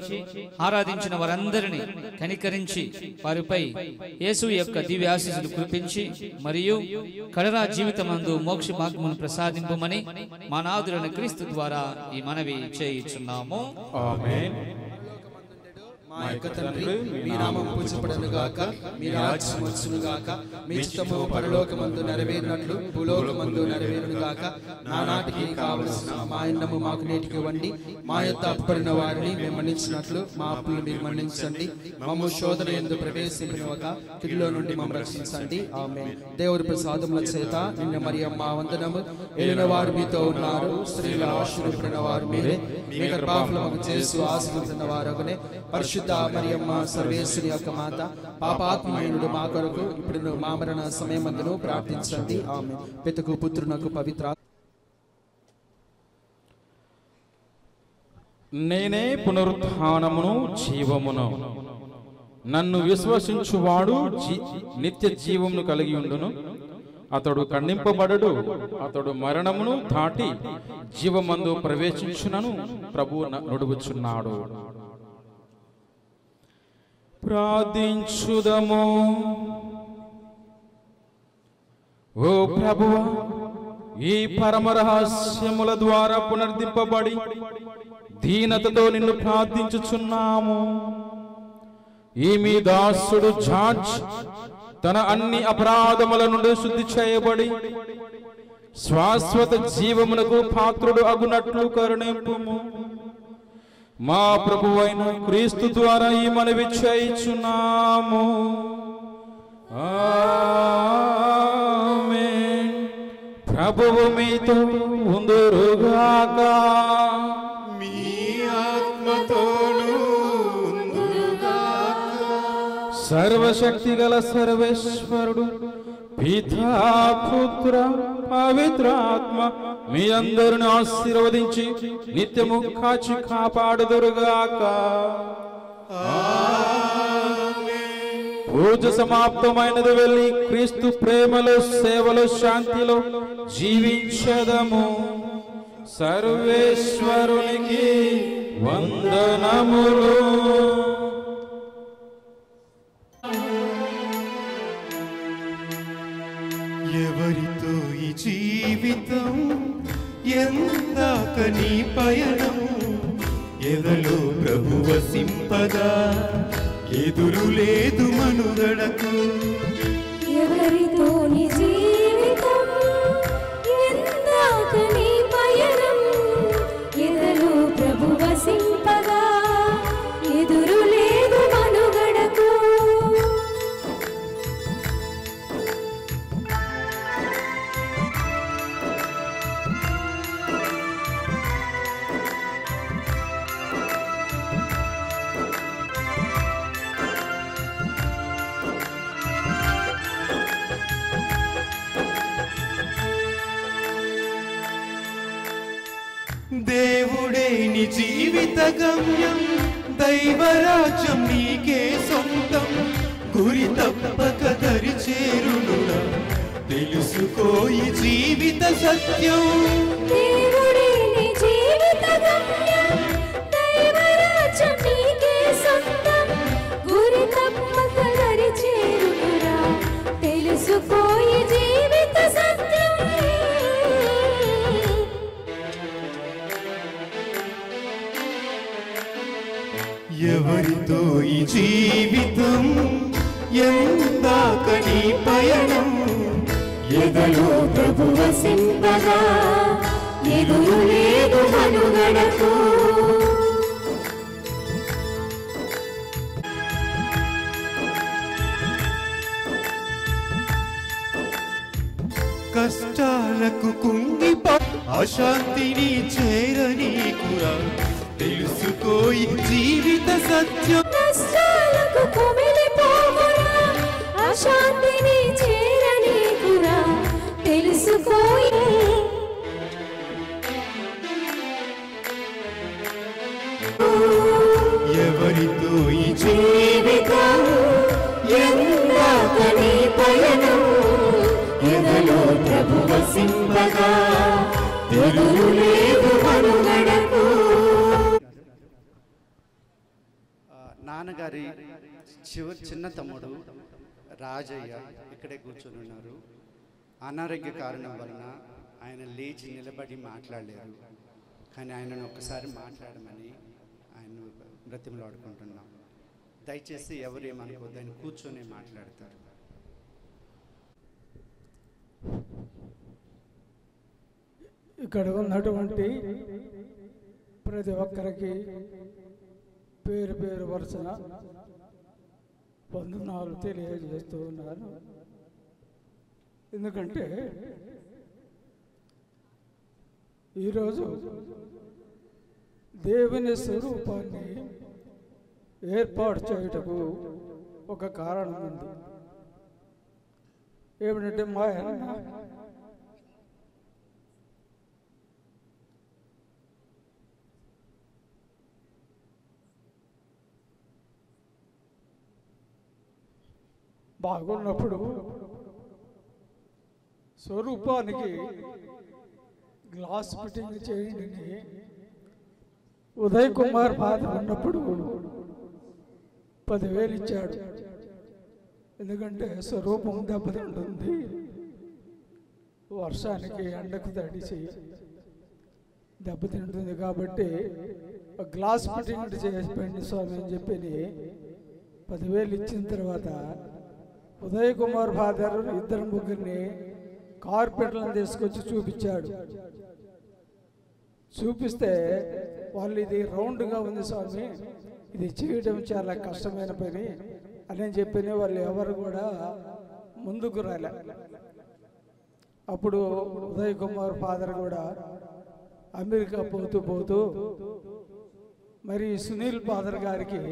ఆరాధించిన వారందరినీ కనికరించి వారిపై యేసు యొక్క దివ్య ఆశీస్సులు కురిపించి మరియు కడరా జీవితమందు మోక్ష భాగ్యమును ప్రసాదింపమని మా నాథుడైన క్రీస్తు ద్వారా ఈ మనవి చేయుచున్నాము. ఆమేన్. మా యొక్క తండ్రి, మీ నామం పూజింపబడును గాక, మీ రాజ్యం వచ్చును గాక, మీ చిత్తము పరలోకమందు నెరవేరినట్లు భూలోకమందు నెరవేరును గాక. నానాటికి కావలసిన మా అన్నము మాకు నేటికి ఇవ్వండి. మా యొక్క అప్పుపడిన వారిని మేము మన్నించినట్లు మా అప్పులు మీరు మన్నించండి. మమ్ము శోధన యందు ప్రవేశింపనివ్వక కీడులో నుండి మమ్మల్ని రక్షించండి. ఆమేన్. దేవుడి ప్రసాదముల చేత నిన్న మరియమ్మ వందనము. ఏలిన వారు మీతో ఉన్నారు, స్త్రీల ఆశీర్వదించిన వారు మీరే, మీ గర్భఫలము యేసు ఆశీర్వదించిన వారొకనే. పరిశుద్ధ మరియమ్మ సర్వేశ్వరి యొక్క మాత, పాపాత్మయుడు మా కొరకు ఇప్పుడు మా మరణ సమయమందును ప్రార్థించండి. ఆమేన్. పితకు పుత్రునకు పవిత్ర నేనే పునరుత్థానమును జీవమును, నన్ను విశ్వసించువాడు నిత్య జీవమును కలిగి ఉండును. అతడు ఖండింపబడడు, అతడు మరణమును దాటి జీవమందు ప్రవేశించునను ప్రభువు నుడుగుచున్నాడు. ప్రార్థించుదము. ఓ ప్రభువా, ఈ పరమ రహస్యముల ద్వారా పునర్దింపబడి దీనతతో నిన్ను ప్రార్థించుచున్నాము. ఈ మీ దాసుడు జార్జ్ తన అన్ని అపరాధముల నుండి శుద్ధి చేయబడి శాశ్వత జీవమునకు పాత్రుడు అగునట్లు కరుణింపుము. మా ప్రభువైన క్రీస్తు ద్వారా ఈ మనవి చేయుచున్నాము. ఆమేన్. ప్రభువు మీతో ఉందురుగాక. మీ ఆత్మతోను ఉందురుగాక. సర్వశక్తి గల సర్వేశ్వరుడు పితా పుత్ర పవిత్రాత్మ మీ అందరిని ఆశీర్వదించి నిత్యము కాచి కాపాడుదురుగాక. పూజ సమాప్తమైనది. వెళ్ళి క్రీస్తు ప్రేమలో సేవలో శాంతిలో జీవించదము. సర్వేశ్వరునికి వందనములు. ఎవరితో ఈ జీవితం, ఎందాక నీ పయనం, ఎదలో ప్రభు వసింపగా ఎదురు లేదు మనుగడకు. ఎవరితో నీ జీవితం, ఎందాక నీ పయనం, ఎదలో ప్రభు వసింపగా ఎదురు లేదు మనుగడకు. దేవుడే నీ జీవిత గమ్యం, దైవరాజ్యం నీకే సొంతం. గురి తప్పక దరి చేరునురా, తెలుసుకో ఈ జీవిత సత్యం. దేవుడే నీ జీవిత గమ్యం, దైవరాజ్యం నీకే సొంతం. గురి తప్పక దరి చేరునురా, తెలుసుకో ఈ జీవిత సత్యం. ఎవరితో ఈ జీవితం, ఎందాక నీ పయనం, ఎదలో ప్రభు వసింపగా ఎదురు లేదు మనుగడకు. కష్టాలకు కుంగిపో, అశాంతిని చేరనీకురా, తెలుసుకో ఈ జీవిత సత్యం. కష్టాలకు కుమిలిపోకురా, అశాంతిని చేరనీకురా, తెలుసుకో. ఎవరితో ఈ జీవితం, ఎందాక నీ పయనం, ఎదలో ప్రభు వసింపగా ఎదురు లేదు మనుగడకు. నాన్నగారి చిన్న తమ్ముడు రాజయ్య ఇక్కడే కూర్చొని ఉన్నారు. అనారోగ్య కారణం వలన ఆయన లేచి నిలబడి మాట్లాడలేరు. కానీ ఆయనను ఒక్కసారి మాట్లాడమని ఆయన బ్రతిమలాడుకుంటున్నాం. దయచేసి ఎవరు ఏమనుకోద్దు, ఆయన కూర్చొని మాట్లాడతారు. ఇక్కడ ఉన్నటువంటి ప్రతి ఒక్కరికి పేరు పేరు వరుసన వందనాలు తెలియజేస్తూ ఉన్నారు. ఎందుకంటే ఈరోజు దేవుని స్వరూపాన్ని ఏర్పాటు చేయుటకు ఒక కారణం ఉంది. ఏమిటంటే మా అన్న బాగున్నప్పుడు స్వరూపానికి గ్లాస్ ఫిట్టింగ్ చేయండి ఉదయ్ కుమార్ బాధ ఉన్నప్పుడు 10,000 ఇచ్చాడు. ఎందుకంటే స్వరూపం దెబ్బతింటుంది, వర్షానికి ఎండకు తడిచి దెబ్బతింటుంది కాబట్టి ఒక గ్లాస్ ఫిట్టింగ్ చేసిపోయింది స్వామి అని చెప్పి 10,000 ఇచ్చిన తర్వాత ఉదయ్ కుమార్ ఫాదర్ ఇద్దరు ముగ్గురిని కార్పెట్లను తీసుకొచ్చి చూపించాడు. చూపిస్తే వాళ్ళు ఇది రౌండ్గా ఉంది స్వామి, ఇది చేయడం చాలా కష్టమైన పని అని చెప్పి వాళ్ళు ఎవరు కూడా ముందుకు రాలే. అప్పుడు ఉదయ్ కుమార్ ఫాదర్ కూడా అమెరికా పోతూ మరి సునీల్ ఫాదర్ గారికి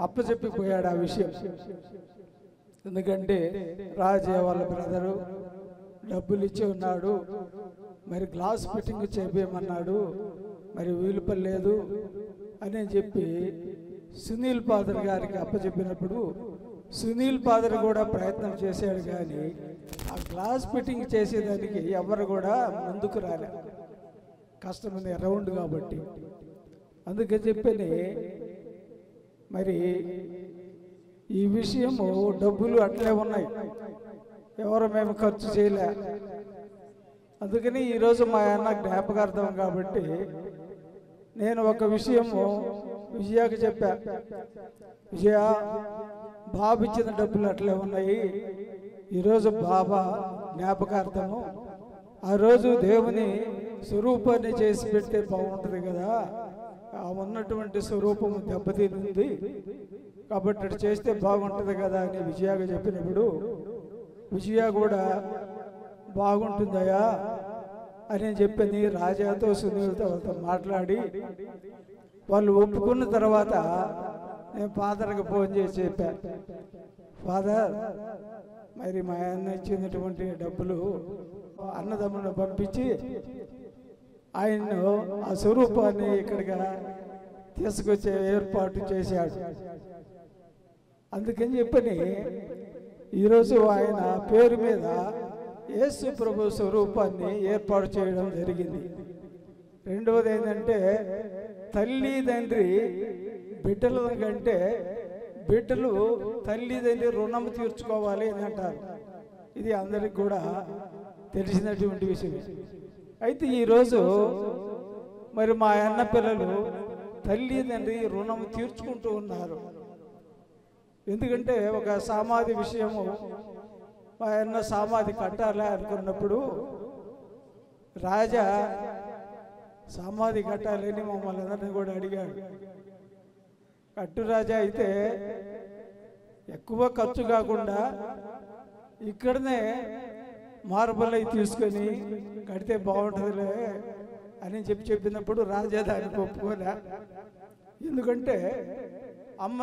అప్పచెప్పిపోయాడు ఆ విషయం. ఎందుకంటే రాజే వాళ్ళ బ్రదరు డబ్బులు ఇచ్చి ఉన్నాడు, మరి గ్లాస్ ఫిట్టింగ్ చేపేయమన్నాడు, మరి వీలు పర్లేదు అని చెప్పి సునీల్ ఫాదర్ గారికి అప్పచెప్పినప్పుడు సునీల్ ఫాదర్ కూడా ప్రయత్నం చేశాడు, కానీ ఆ గ్లాస్ ఫిట్టింగ్ చేసేదానికి ఎవరు కూడా ముందుకు రాలే, కష్టమైన రౌండ్ కాబట్టి. అందుకే చెప్పని మరి ఈ విషయము డబ్బులు అట్లే ఉన్నాయి, ఎవరు మేము ఖర్చు చేయలే. అందుకని ఈరోజు మా అన్న జ్ఞాపకార్థం కాబట్టి నేను ఒక విషయము విజయకి చెప్పా, విజయ బాబు ఇచ్చిన డబ్బులు అట్లే ఉన్నాయి, ఈరోజు బాబా జ్ఞాపకార్థము ఆ రోజు దేవుని స్వరూపాన్ని చేసి పెడితే బాగుంటుంది కదా, ఆ ఉన్నటువంటి స్వరూపము దెబ్బతినుంది కాబట్టి అటు చేస్తే బాగుంటుంది కదా అని విజయగా చెప్పినప్పుడు విజయ కూడా బాగుంటుందయా అని చెప్పని రాజాతో సునీల్తో మాట్లాడి వాళ్ళు ఒప్పుకున్న తర్వాత నేను ఫాదర్కి ఫోన్ చేసి చెప్పాను, ఫాదర్ మరి మా అన్న ఇచ్చినటువంటి డబ్బులు అన్నదమ్ములను పంపించి ఆయన్ను ఆ స్వరూపాన్ని ఇక్కడిగా తీసుకొచ్చే ఏర్పాటు చేశాడు. అందుకని చెప్పని ఈరోజు ఆయన పేరు మీద యేసు ప్రభు స్వరూపాన్ని ఏర్పాటు చేయడం జరిగింది. రెండవది ఏంటంటే తల్లి తండ్రి బిడ్డల కంటే బిడ్డలు తల్లి తండ్రి రుణం తీర్చుకోవాలి అని అంటారు. ఇది అందరికి కూడా తెలిసినటువంటి విషయం. అయితే ఈరోజు మరి మా అన్న పిల్లలు తల్లి తండ్రి రుణం తీర్చుకుంటూ ఉన్నారు. ఎందుకంటే ఒక సమాధి విషయము మా అన్న సమాధి కట్టాలి అనుకున్నప్పుడు రాజా సమాధి కట్టాలని మమ్మల్ని అందరినీ కూడా అడిగాడు. కట్టు రాజా అయితే ఎక్కువ ఖర్చు కాకుండా ఇక్కడనే మార్బల్ అయి తీసుకొని కడితే బాగుంటుందిలే అని చెప్పినప్పుడు రాజా దానికి ఒప్పుకోలే. ఎందుకంటే అమ్మ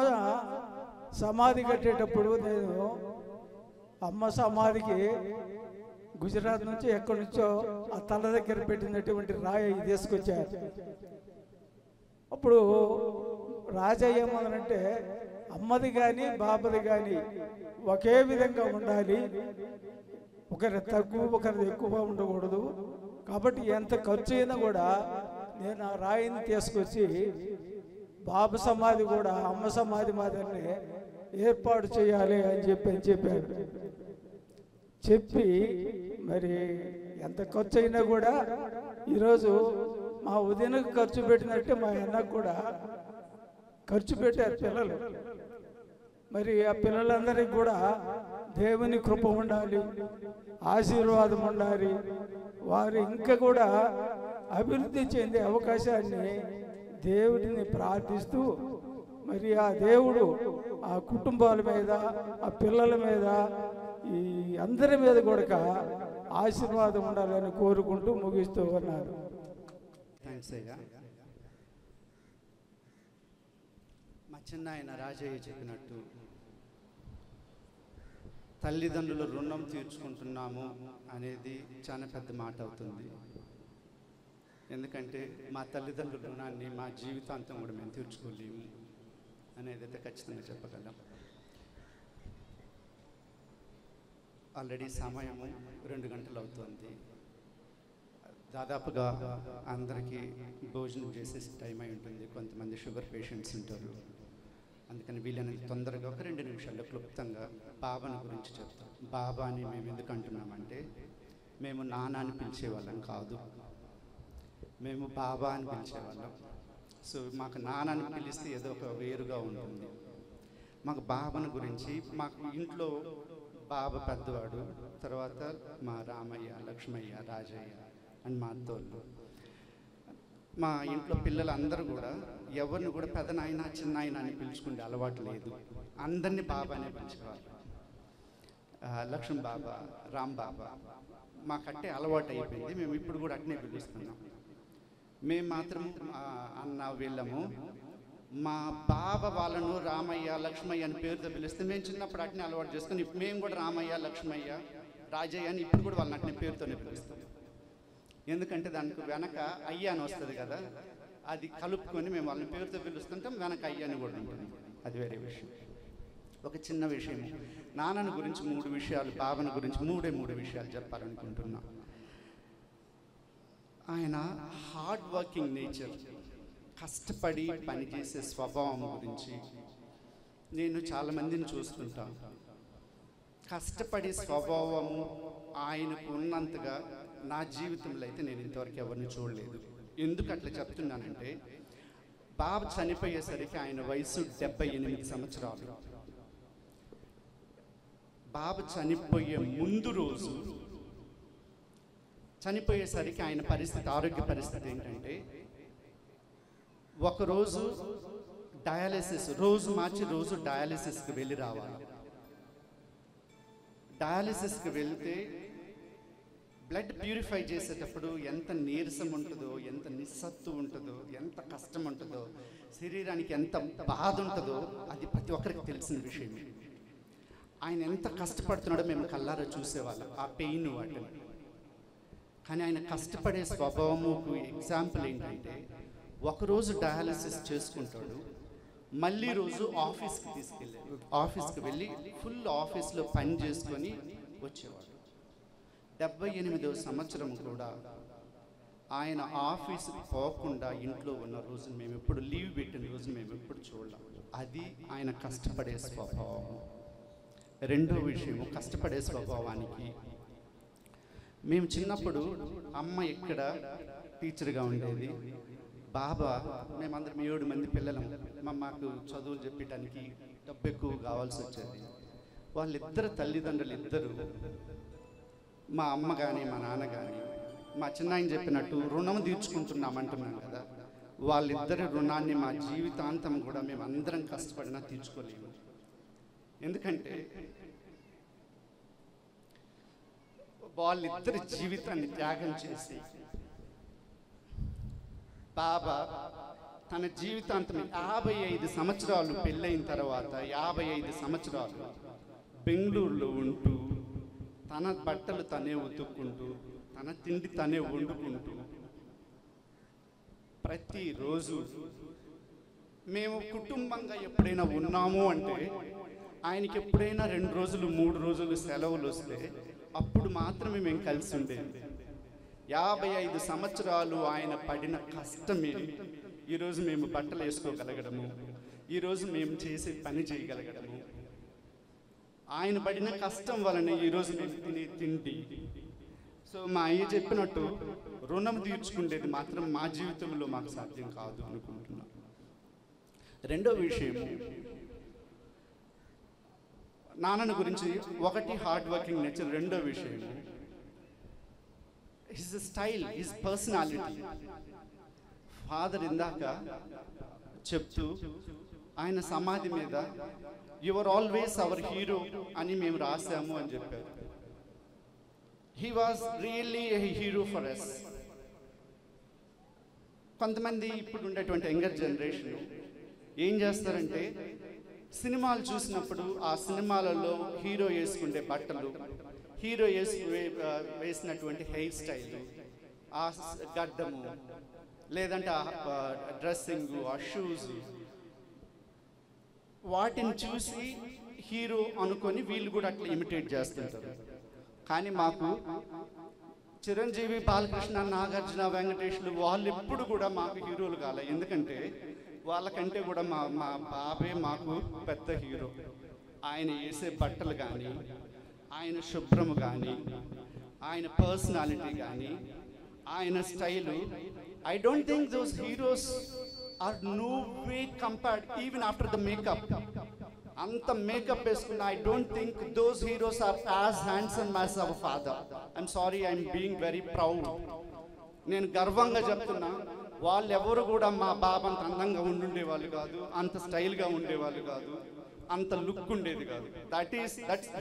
సమాధి కట్టేటప్పుడు నేను అమ్మ సమాధికి గుజరాత్ నుంచి ఎక్కడి నుంచో ఆ తల దగ్గర పెట్టినటువంటి రాయి తీసుకొచ్చారు. అప్పుడు రాజా ఏమన్నారంటే అమ్మది కానీ బాబది కానీ ఒకే విధంగా ఉండాలి, ఒకరి తక్కువ ఒకరిది ఎక్కువ ఉండకూడదు. కాబట్టి ఎంత ఖర్చు అయినా కూడా నేను ఆ రాయిని తీసుకొచ్చి బాబు సమాధి కూడా అమ్మ సమాధి మాదిరిని ఏర్పాటు చేయాలి అని చెప్పాడు. చెప్పి మరి ఎంత ఖర్చు అయినా కూడా ఈరోజు మా ఉదయనకు ఖర్చు పెట్టినట్టే మా అన్నకు కూడా ఖర్చు పెట్టారు పిల్లలు. మరి ఆ పిల్లలందరికీ కూడా దేవుని కృప ఉండాలి, ఆశీర్వాదం ఉండాలి, వారు ఇంకా కూడా అభివృద్ధి చెందే అవకాశాన్ని దేవుడిని ప్రార్థిస్తూ మరి ఆ దేవుడు ఆ కుటుంబాల మీద ఆ పిల్లల మీద ఈ అందరి మీద కూడా ఆశీర్వాదం ఉండాలని కోరుకుంటూ ముగిస్తూ ఉన్నారు. థ్యాంక్స్ అయ్యా. మా చిన్న ఆయన రాజయ్య చెప్పినట్టు తల్లిదండ్రుల రుణం తీర్చుకుంటున్నాము అనేది చాలా పెద్ద మాట అవుతుంది. ఎందుకంటే మా తల్లిదండ్రుల రుణాన్ని మా జీవితాంతం కూడా మేము తీర్చుకోలేము అనేది అయితే ఖచ్చితంగా చెప్పగలం. ఆల్రెడీ సమయము 2 గంటలు అవుతుంది. దాదాపుగా అందరికీ భోజనం చేసే టైం అయి ఉంటుంది. కొంతమంది షుగర్ పేషెంట్స్ ఉంటారు. అందుకని వీళ్ళని తొందరగా ఒక 2 నిమిషాల్లో క్లుప్తంగా బాబాని గురించి చెప్తాం. బాబాని మేము ఎందుకు అంటున్నామంటే మేము నాన్న అని పిలిచేవాళ్ళం కాదు, మేము బాబా అని పిలిచేవాళ్ళం. సో మాకు నాన్న అని పిలిస్తే ఏదో ఒక వేరుగా ఉంటుంది. మాకు బాబాను గురించి మాకు ఇంట్లో బాబా పెద్దవాడు, తర్వాత మా రామయ్య, లక్ష్మయ్య, రాజయ్య అండ్ మా అత్తోళ్ళు. మా ఇంట్లో పిల్లలందరూ కూడా ఎవరిని కూడా పెదనాయన చిన్నాయన అని పిలుచుకునే అలవాటు లేదు, అందరినీ బాబా అనే పిలిచేవాళ్ళు. లక్ష్మణ్ బాబా, రామ్ బాబా మాకట్టే అలవాటు అయిపోయింది. మేము ఇప్పుడు కూడా అట్నే పిలుస్తున్నాం. మేము మాత్రం అన్న వీళ్ళము మా బాబా వాళ్ళను రామయ్య, లక్ష్మయ్య అని పేరుతో పిలిస్తే మేము చిన్నప్పుడు అట్నే అలవాటు చేసుకుని మేము కూడా రామయ్య, లక్ష్మయ్య, రాజయ్య అని ఇప్పుడు కూడా వాళ్ళని అట్నే పేరుతోనే పిలుస్తాం. ఎందుకంటే దానికి వెనక అయ్య అని వస్తుంది కదా, అది కలుపుకొని మేము వాళ్ళని పేరుతో పిలుస్తుంటాం, వెనక అయ్య అని కూడా ఉంటుంది. అది వేరే విషయం. ఒక చిన్న విషయం, నాన్నని గురించి 3 విషయాలు, బాబాని గురించి 3 విషయాలు చెప్పాలనుకుంటున్నా. ఆయన హార్డ్ వర్కింగ్ నేచర్, కష్టపడి పనిచేసే స్వభావం గురించి నేను చాలామందిని చూస్తుంటాను. కష్టపడే స్వభావము ఆయనకు ఉన్నంతగా నా జీవితంలో అయితే నేను ఇంతవరకు ఎవరిని చూడలేదు. ఎందుకు అట్లా చెప్తున్నానంటే, బాబా చనిపోయేసరికి ఆయన వయసు 78 సంవత్సరాలు. బాబా చనిపోయే ముందు రోజు, చనిపోయేసరికి ఆయన పరిస్థితి, ఆరోగ్య పరిస్థితి ఏంటంటే, ఒకరోజు డయాలిసిస్, రోజు మార్చి రోజు డయాలిసిస్కి వెళ్ళి రావాలి. డయాలిసిస్కి వెళ్తే బ్లడ్ ప్యూరిఫై చేసేటప్పుడు ఎంత నీరసం ఉంటుందో, ఎంత నిస్సత్తు ఉంటుందో, ఎంత కష్టం ఉంటుందో, శరీరానికి ఎంత బాధ ఉంటుందో అది ప్రతి ఒక్కరికి తెలిసిన విషయం. ఆయన ఎంత కష్టపడుతున్నాడో మేము కళ్ళారా చూసేవాళ్ళం, ఆ పెయిన్ వాటిని. కానీ ఆయన కష్టపడే స్వభావముకు ఎగ్జాంపుల్ ఏంటంటే, ఒకరోజు డయాలిసిస్ చేసుకుంటాడు, మళ్ళీ రోజు ఆఫీస్కి వెళ్ళి ఫుల్ ఆఫీస్లో పని చేసుకొని వచ్చేవాడు. 78వ సంవత్సరం కూడా ఆయన ఆఫీస్కి పోకుండా ఇంట్లో ఉన్న రోజు మేము ఎప్పుడు, లీవ్ పెట్టిన రోజు మేము ఎప్పుడు చూడలేం. అది ఆయన కష్టపడే స్వభావం. రెండో విషయము, కష్టపడే స్వభావానికి మేము చిన్నప్పుడు అమ్మ ఇక్కడ టీచర్గా ఉండేది, బాబా మేమందరం 7 మంది పిల్లలం. మాకు చదువులు చెప్పడానికి డబ్బు ఎక్కువ కావాల్సి వచ్చేది. వాళ్ళిద్దరు తల్లిదండ్రులు ఇద్దరు, మా అమ్మ కానీ మా నాన్న కానీ, మా చిన్నాయన చెప్పినట్టు రుణం తీర్చుకుంటున్నామంటున్నాం కదా, వాళ్ళిద్దరి రుణాన్ని మా జీవితాంతం కూడా మేము అందరం కష్టపడినా తీర్చుకోలేము. ఎందుకంటే వాళ్ళిద్దరి జీవితాన్ని త్యాగం చేసి బాబా తన జీవితాంతం 55 సంవత్సరాలు పెళ్ళైన తర్వాత 55 సంవత్సరాలు బెంగళూరులో ఉంటూ తన బట్టలు తనే ఉతుక్కుంటూ తన తిండి తనే వండుకుంటూ ప్రతిరోజు మేము కుటుంబంగా ఎప్పుడైనా ఉన్నాము అంటే, ఆయనకి ఎప్పుడైనా 2 రోజులు 3 రోజులు సెలవులు వస్తే అప్పుడు మాత్రమే మేము కలిసి ఉండేది. 55 సంవత్సరాలు ఆయన పడిన కష్టమే ఈరోజు మేము బట్టలు వేసుకోగలగడము, ఈరోజు మేము చేసే పని చేయగలగడము. ఆయన పడిన కష్టం వలన ఈరోజు మేము తినే తిండి. సో మా అయ్య చెప్పినట్టు రుణం తీర్చుకునేది మాత్రం మా జీవితంలో మాకు సాధ్యం కాదు అనుకుంటున్నాం. రెండో విషయం, నాన్నని గురించి ఒకటి హార్డ్ వర్కింగ్ నేచర్, రెండో విషయం his style, his personality. Father ఇందాక చెప్తూ ఆయన సమాధి మీద you are always our hero అని మేము రాసాము అని చెప్పారు. He was really a hero for us. కొంతమంది ఇప్పుడు ఉండేటువంటి యంగర్ జనరేషన్ ఏం చేస్తారంటే, సినిమాలు చూసినప్పుడు ఆ సినిమాలలో హీరో వేసుకునే బట్టలు, హీరో వేసినటువంటి హెయిర్ స్టైల్, ఆ గడ్డము, లేదంటే ఆ డ్రెస్సింగ్, ఆ షూస్, వాటిని చూసి హీరో అనుకొని వీళ్ళు కూడా అట్లా ఇమిటేట్ చేస్తుంటారు. కానీ మాకు చిరంజీవి, బాలకృష్ణ, నాగార్జున, వెంకటేష్లు వాళ్ళు ఎప్పుడు కూడా మాకు హీరోలు కాలే. ఎందుకంటే వాళ్ళకంటే కూడా మా బాబే మాకు పెద్ద హీరో. ఆయన వేసే బట్టలు కానీ, ఆయన శుభ్రము కానీ, ఆయన పర్సనాలిటీ కానీ ఆయన style, I don't think those heroes are no way compared even after the makeup. అంత మేకప్ వేసుకున్న I don't think those heroes are as handsome as our father. I'm sorry, I'm being very proud. నేను గర్వంగా చెప్తున్నా, వాళ్ళెవరు కూడా మా బాబు అంత అందంగా ఉండుండేవాళ్ళు కాదు, అంత స్టైల్గా ఉండేవాళ్ళు కాదు, అంత లుక్ ఉండేది కాదు. That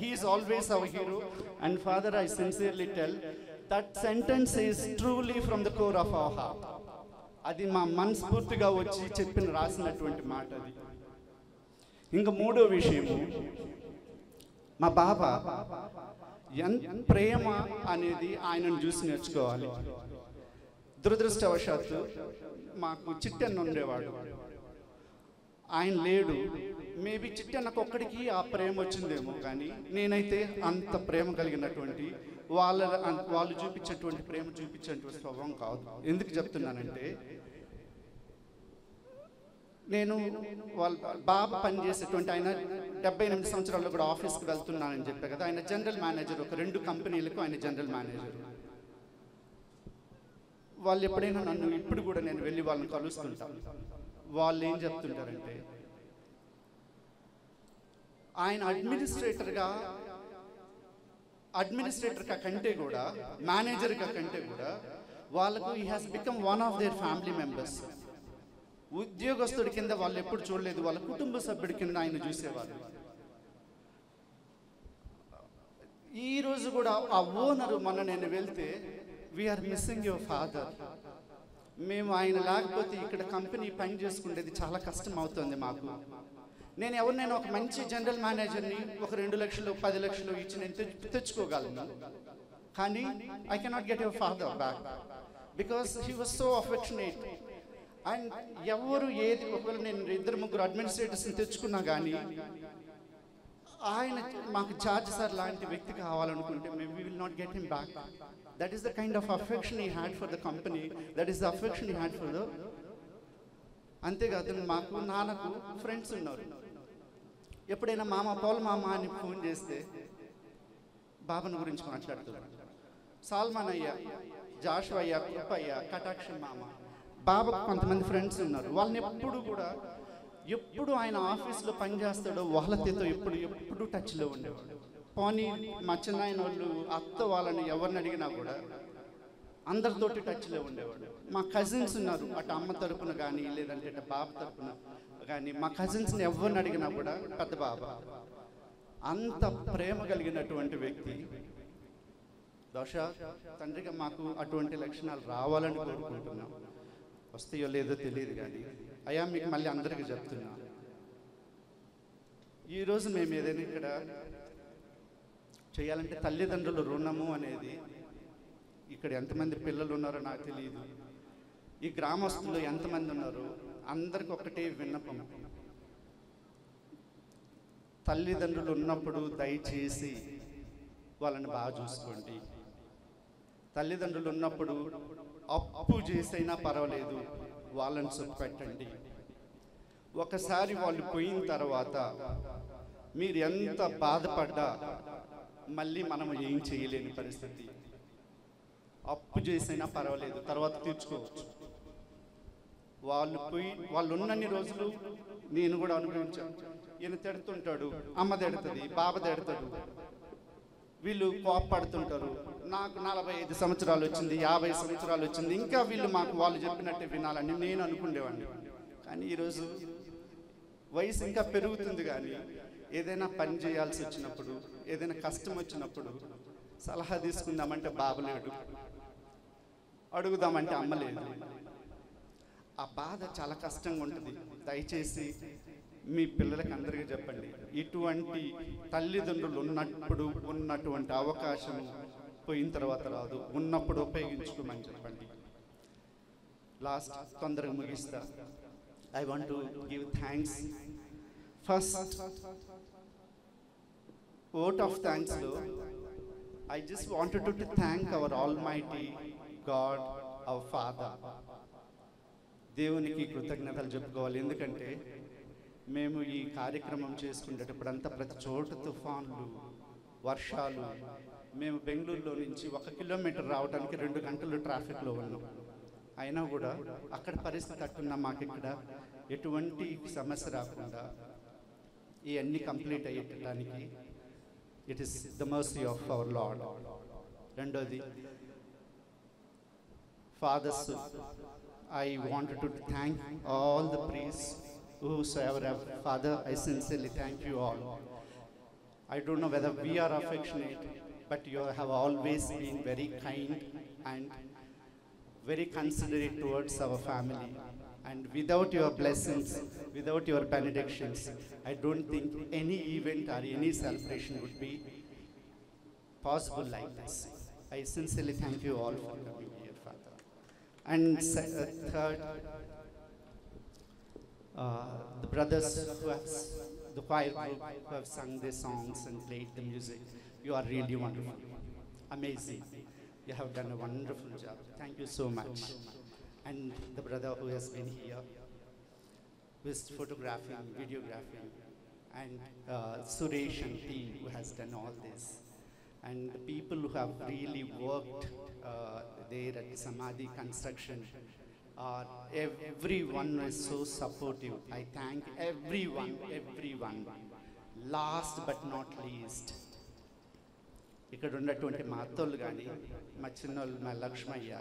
he's always our hero. And father, I sincerely tell that sentence is truly from the core of our heart. అది మా మనస్ఫూర్తిగా వచ్చి చెప్పిన రాసినటువంటి మాట అది. ఇంకా మూడో విషయము, మా బాబా ప్రేమ అనేది ఆయనను చూసి నేర్చుకోవాలి. దురదృష్టవశాత్తు మాకు చిట్టన్న ఉండేవాడు, ఆయన లేడు. మేబీ చిట్టన్నకు ఒక్కడికి ఆ ప్రేమ వచ్చిందేమో, కానీ నేనైతే అంత ప్రేమ కలిగినటువంటి వాళ్ళు చూపించేటువంటి ప్రేమ చూపించేటువంటి స్వభావం కాదు. ఎందుకు చెప్తున్నానంటే, నేను వాళ్ళ బాబా పనిచేసేటువంటి, ఆయన 78 సంవత్సరాల్లో కూడా ఆఫీస్కి వెళ్తున్నానని చెప్పాను కదా, ఆయన జనరల్ మేనేజర్, ఒక 2 కంపెనీలకు ఆయన జనరల్ మేనేజర్. వాళ్ళు ఎప్పుడైనా నన్ను, ఇప్పుడు కూడా నేను వెళ్ళి వాళ్ళని కలుస్తుంటాను. వాళ్ళు ఏం చెప్తుంటారంటే, ఆయన అడ్మినిస్ట్రేటర్గా కంటే కూడా, మేనేజర్గా కంటే కూడా వాళ్ళకు he has become one of their family members. ఉద్యోగస్తుడి కింద వాళ్ళు ఎప్పుడు చూడలేదు, వాళ్ళ కుటుంబ సభ్యుడి కింద ఆయన చూసేవాళ్ళు. ఈ రోజు కూడా ఆ ఓనరు, మొన్న నేను వెళ్తే, వీఆర్ మిస్సింగ్ యువర్ ఫాదర్, మేము ఆయన లేకపోతే ఇక్కడ కంపెనీ పని చేసుకునేది చాలా కష్టం అవుతుంది మాకు. నేను ఎవరినైనా ఒక మంచి జనరల్ మేనేజర్ని ఒక 2 లక్షలు 10 లక్షలు ఇచ్చి నేను తెచ్చుకోగలను, కానీ I cannot get your father back because he was so affectionate. And ఎవరు ఏది, ఒకవేళ నేను 2-3 అడ్మినిస్ట్రేటర్స్ని తెచ్చుకున్నా కానీ, ఆయన మాకు చార్జ్ సార్ లాంటి వ్యక్తి కావాలనుకుంటే మేము we will not get him back. That is the kind of affection he had for the company, that is the affection he had for the. అంతేకాదు, మాకు నాన్నకు ఫ్రెండ్స్ ఉన్నారు. ఎప్పుడైనా మామ, పౌల మామ అని ఫోన్ చేస్తే బాబాను గురించి మాట్లాడుతున్నాడు. సాల్మాన్ అయ్య, జాషు అయ్య, కుప్పయ్య, కటాక్ష మామ, బాబాకు కొంతమంది ఫ్రెండ్స్ ఉన్నారు. వాళ్ళని ఎప్పుడు ఆయన ఆఫీస్లో పనిచేస్తాడో వాళ్ళతో ఎప్పుడు టచ్లో ఉండేవాడు. పోనీ మా చిన్నాయన వాళ్ళు, అత్త వాళ్ళని ఎవరిని అడిగినా కూడా అందరితోటి టచ్లో ఉండేవాడు. మా కజిన్స్ ఉన్నారు, అటు అమ్మ తరపున కానీ లేదంటే అటు బాబు తరపున కానీ, మా కజిన్స్ని ఎవరిని అడిగినా కూడా పెద్ద బాబా. అంత ప్రేమ కలిగినటువంటి వ్యక్తి. బహుశా తండ్రిగా మాకు అటువంటి లక్షణాలు రావాలని కోరుకుంటున్నాం. వస్తాయో లేదో తెలియదు కానీ, అయ్యా మీకు మళ్ళీ అందరికీ చెప్తున్నా, ఈరోజు మేము ఏదైనా ఇక్కడ చేయాలంటే తల్లిదండ్రుల రుణము అనేది, ఇక్కడ ఎంతమంది పిల్లలు ఉన్నారో నాకు తెలియదు, ఈ గ్రామస్తులు ఎంతమంది ఉన్నారో అందరికి ఒకటే విన్నపం, తల్లిదండ్రులు ఉన్నప్పుడు దయచేసి వాళ్ళని బాగా చూసుకోండి. తల్లిదండ్రులు ఉన్నప్పుడు అప్పు చేసైనా పర్వాలేదు, వాళ్ళని సుఖపెట్టండి. ఒకసారి వాళ్ళు పోయిన తర్వాత మీరు ఎంత బాధపడ్డా మళ్ళీ మనం ఏం చేయలేని పరిస్థితి. అప్పు చేసైనా పర్వాలేదు, తర్వాత తీర్చుకోవచ్చు. వాళ్ళు ఉన్నన్ని రోజులు నేను కూడా అనుభవించాను. ఈయన తిడుతుంటాడు, అమ్మ తిడుతుంది, బాబా తిడతాడు, వీళ్ళు కోపడుతుంటారు. నాకు 45 సంవత్సరాలు వచ్చింది, 50 సంవత్సరాలు వచ్చింది, ఇంకా వీళ్ళు వాళ్ళు చెప్పినట్టే వినాలని నేను అనుకునేవాడిని. కానీ ఈరోజు వయసు ఇంకా పెరుగుతుంది, కానీ ఏదైనా పని చేయాల్సి వచ్చినప్పుడు, ఏదైనా కష్టం వచ్చినప్పుడు సలహా తీసుకుందామంటే బాబు లేడు, అడుగుదామంటే అమ్మ లేదు. ఆ బాధ చాలా కష్టంగా ఉంటుంది. దయచేసి మీ పిల్లలకి అందరికీ చెప్పండి, ఇటువంటి తల్లిదండ్రులు ఉన్నటువంటి అవకాశం పోయిన తర్వాత రాదు, ఉన్నప్పుడు ఉపయోగించుకోమని చెప్పండి. లాస్ట్ తొందరగా ముగిస్తా. I want to give thanks. First vote of థ్యాంక్స్లో I just wanted to thank our almighty God, our father. దేవునికి కృతజ్ఞతలు చెప్పుకోవాలి. ఎందుకంటే మేము ఈ కార్యక్రమం చేసుకునేటప్పుడు అంతా ప్రతి చోట తుఫాన్లు, వర్షాలు. మేము బెంగళూరులో నుంచి 1 కిలోమీటర్ రావడానికి 2 గంటలు ట్రాఫిక్లో ఉన్నాం. అయినా కూడా అక్కడ పరిస్థితి అట్టున్నా మాకు ఇక్కడ ఎటువంటి సమస్య రాకుండా ఇవన్నీ కంప్లీట్ అయ్యేటానికి it is the mercy of our lord. రెండోది fathers, I wanted to thank all the priests whosoever have. Father, I sincerely thank you all. I don't know whether we are affectionate, but you have always been very kind and very considerate towards our family. And without your blessings, without your benedictions, I don't think any event or any celebration would be possible like this. I sincerely thank you all for coming here, Father. And third, the brothers who have, the choir group who have sung their songs and played the music, you are really wonderful, amazing. You have done a wonderful job. Thank you so much. And the brother who has been here with photographing, videographing, and Suresh and team who has done all this. And the people who have really worked there at Samadhi construction, everyone is so supportive. I thank everyone. Last but not least, ఇక్కడ ఉన్నటువంటి మా అత్తోళ్ళు కానీ, మా చిన్నోళ్ళు, మా లక్ష్మయ్య,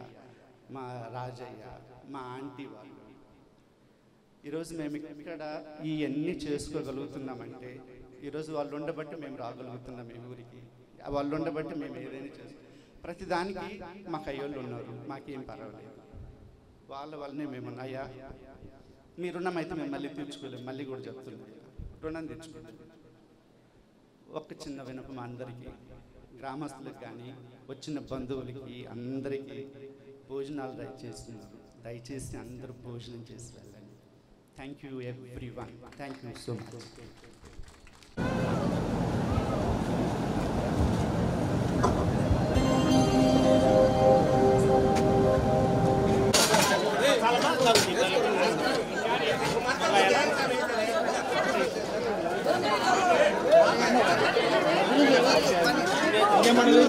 మా రాజయ్య, మా aunty వాళ్ళు, ఈరోజు మేము ఇక్కడ ఇవన్నీ చేసుకోగలుగుతున్నామంటే ఈరోజు వాళ్ళు ఉండబట్టి మేము రాగలుగుతున్నాం ఈ ఊరికి. వాళ్ళు ఉండబట్టి మేము ఏదైనా చేస్తాం. ప్రతిదానికి మాకు అయ్యోళ్ళు ఉన్నారు, మాకేం పర్వాలేదు. వాళ్ళ వల్లనే మేము అయ్యా మీ రుణం అయితే మేము మళ్ళీ తీర్చుకోలేము. మళ్ళీ కూడా చెప్తున్నాం, రుణం తెచ్చుకుంటాం. ఒక చిన్న వినపం అందరికీ, గ్రామస్తులకు కానీ వచ్చిన బంధువులకి అందరికీ భోజనాలు దయచేస్తున్నారు. దయచేసి అందరూ భోజనం చేసి వెళ్ళండి. Thank you everyone. Thank you so much.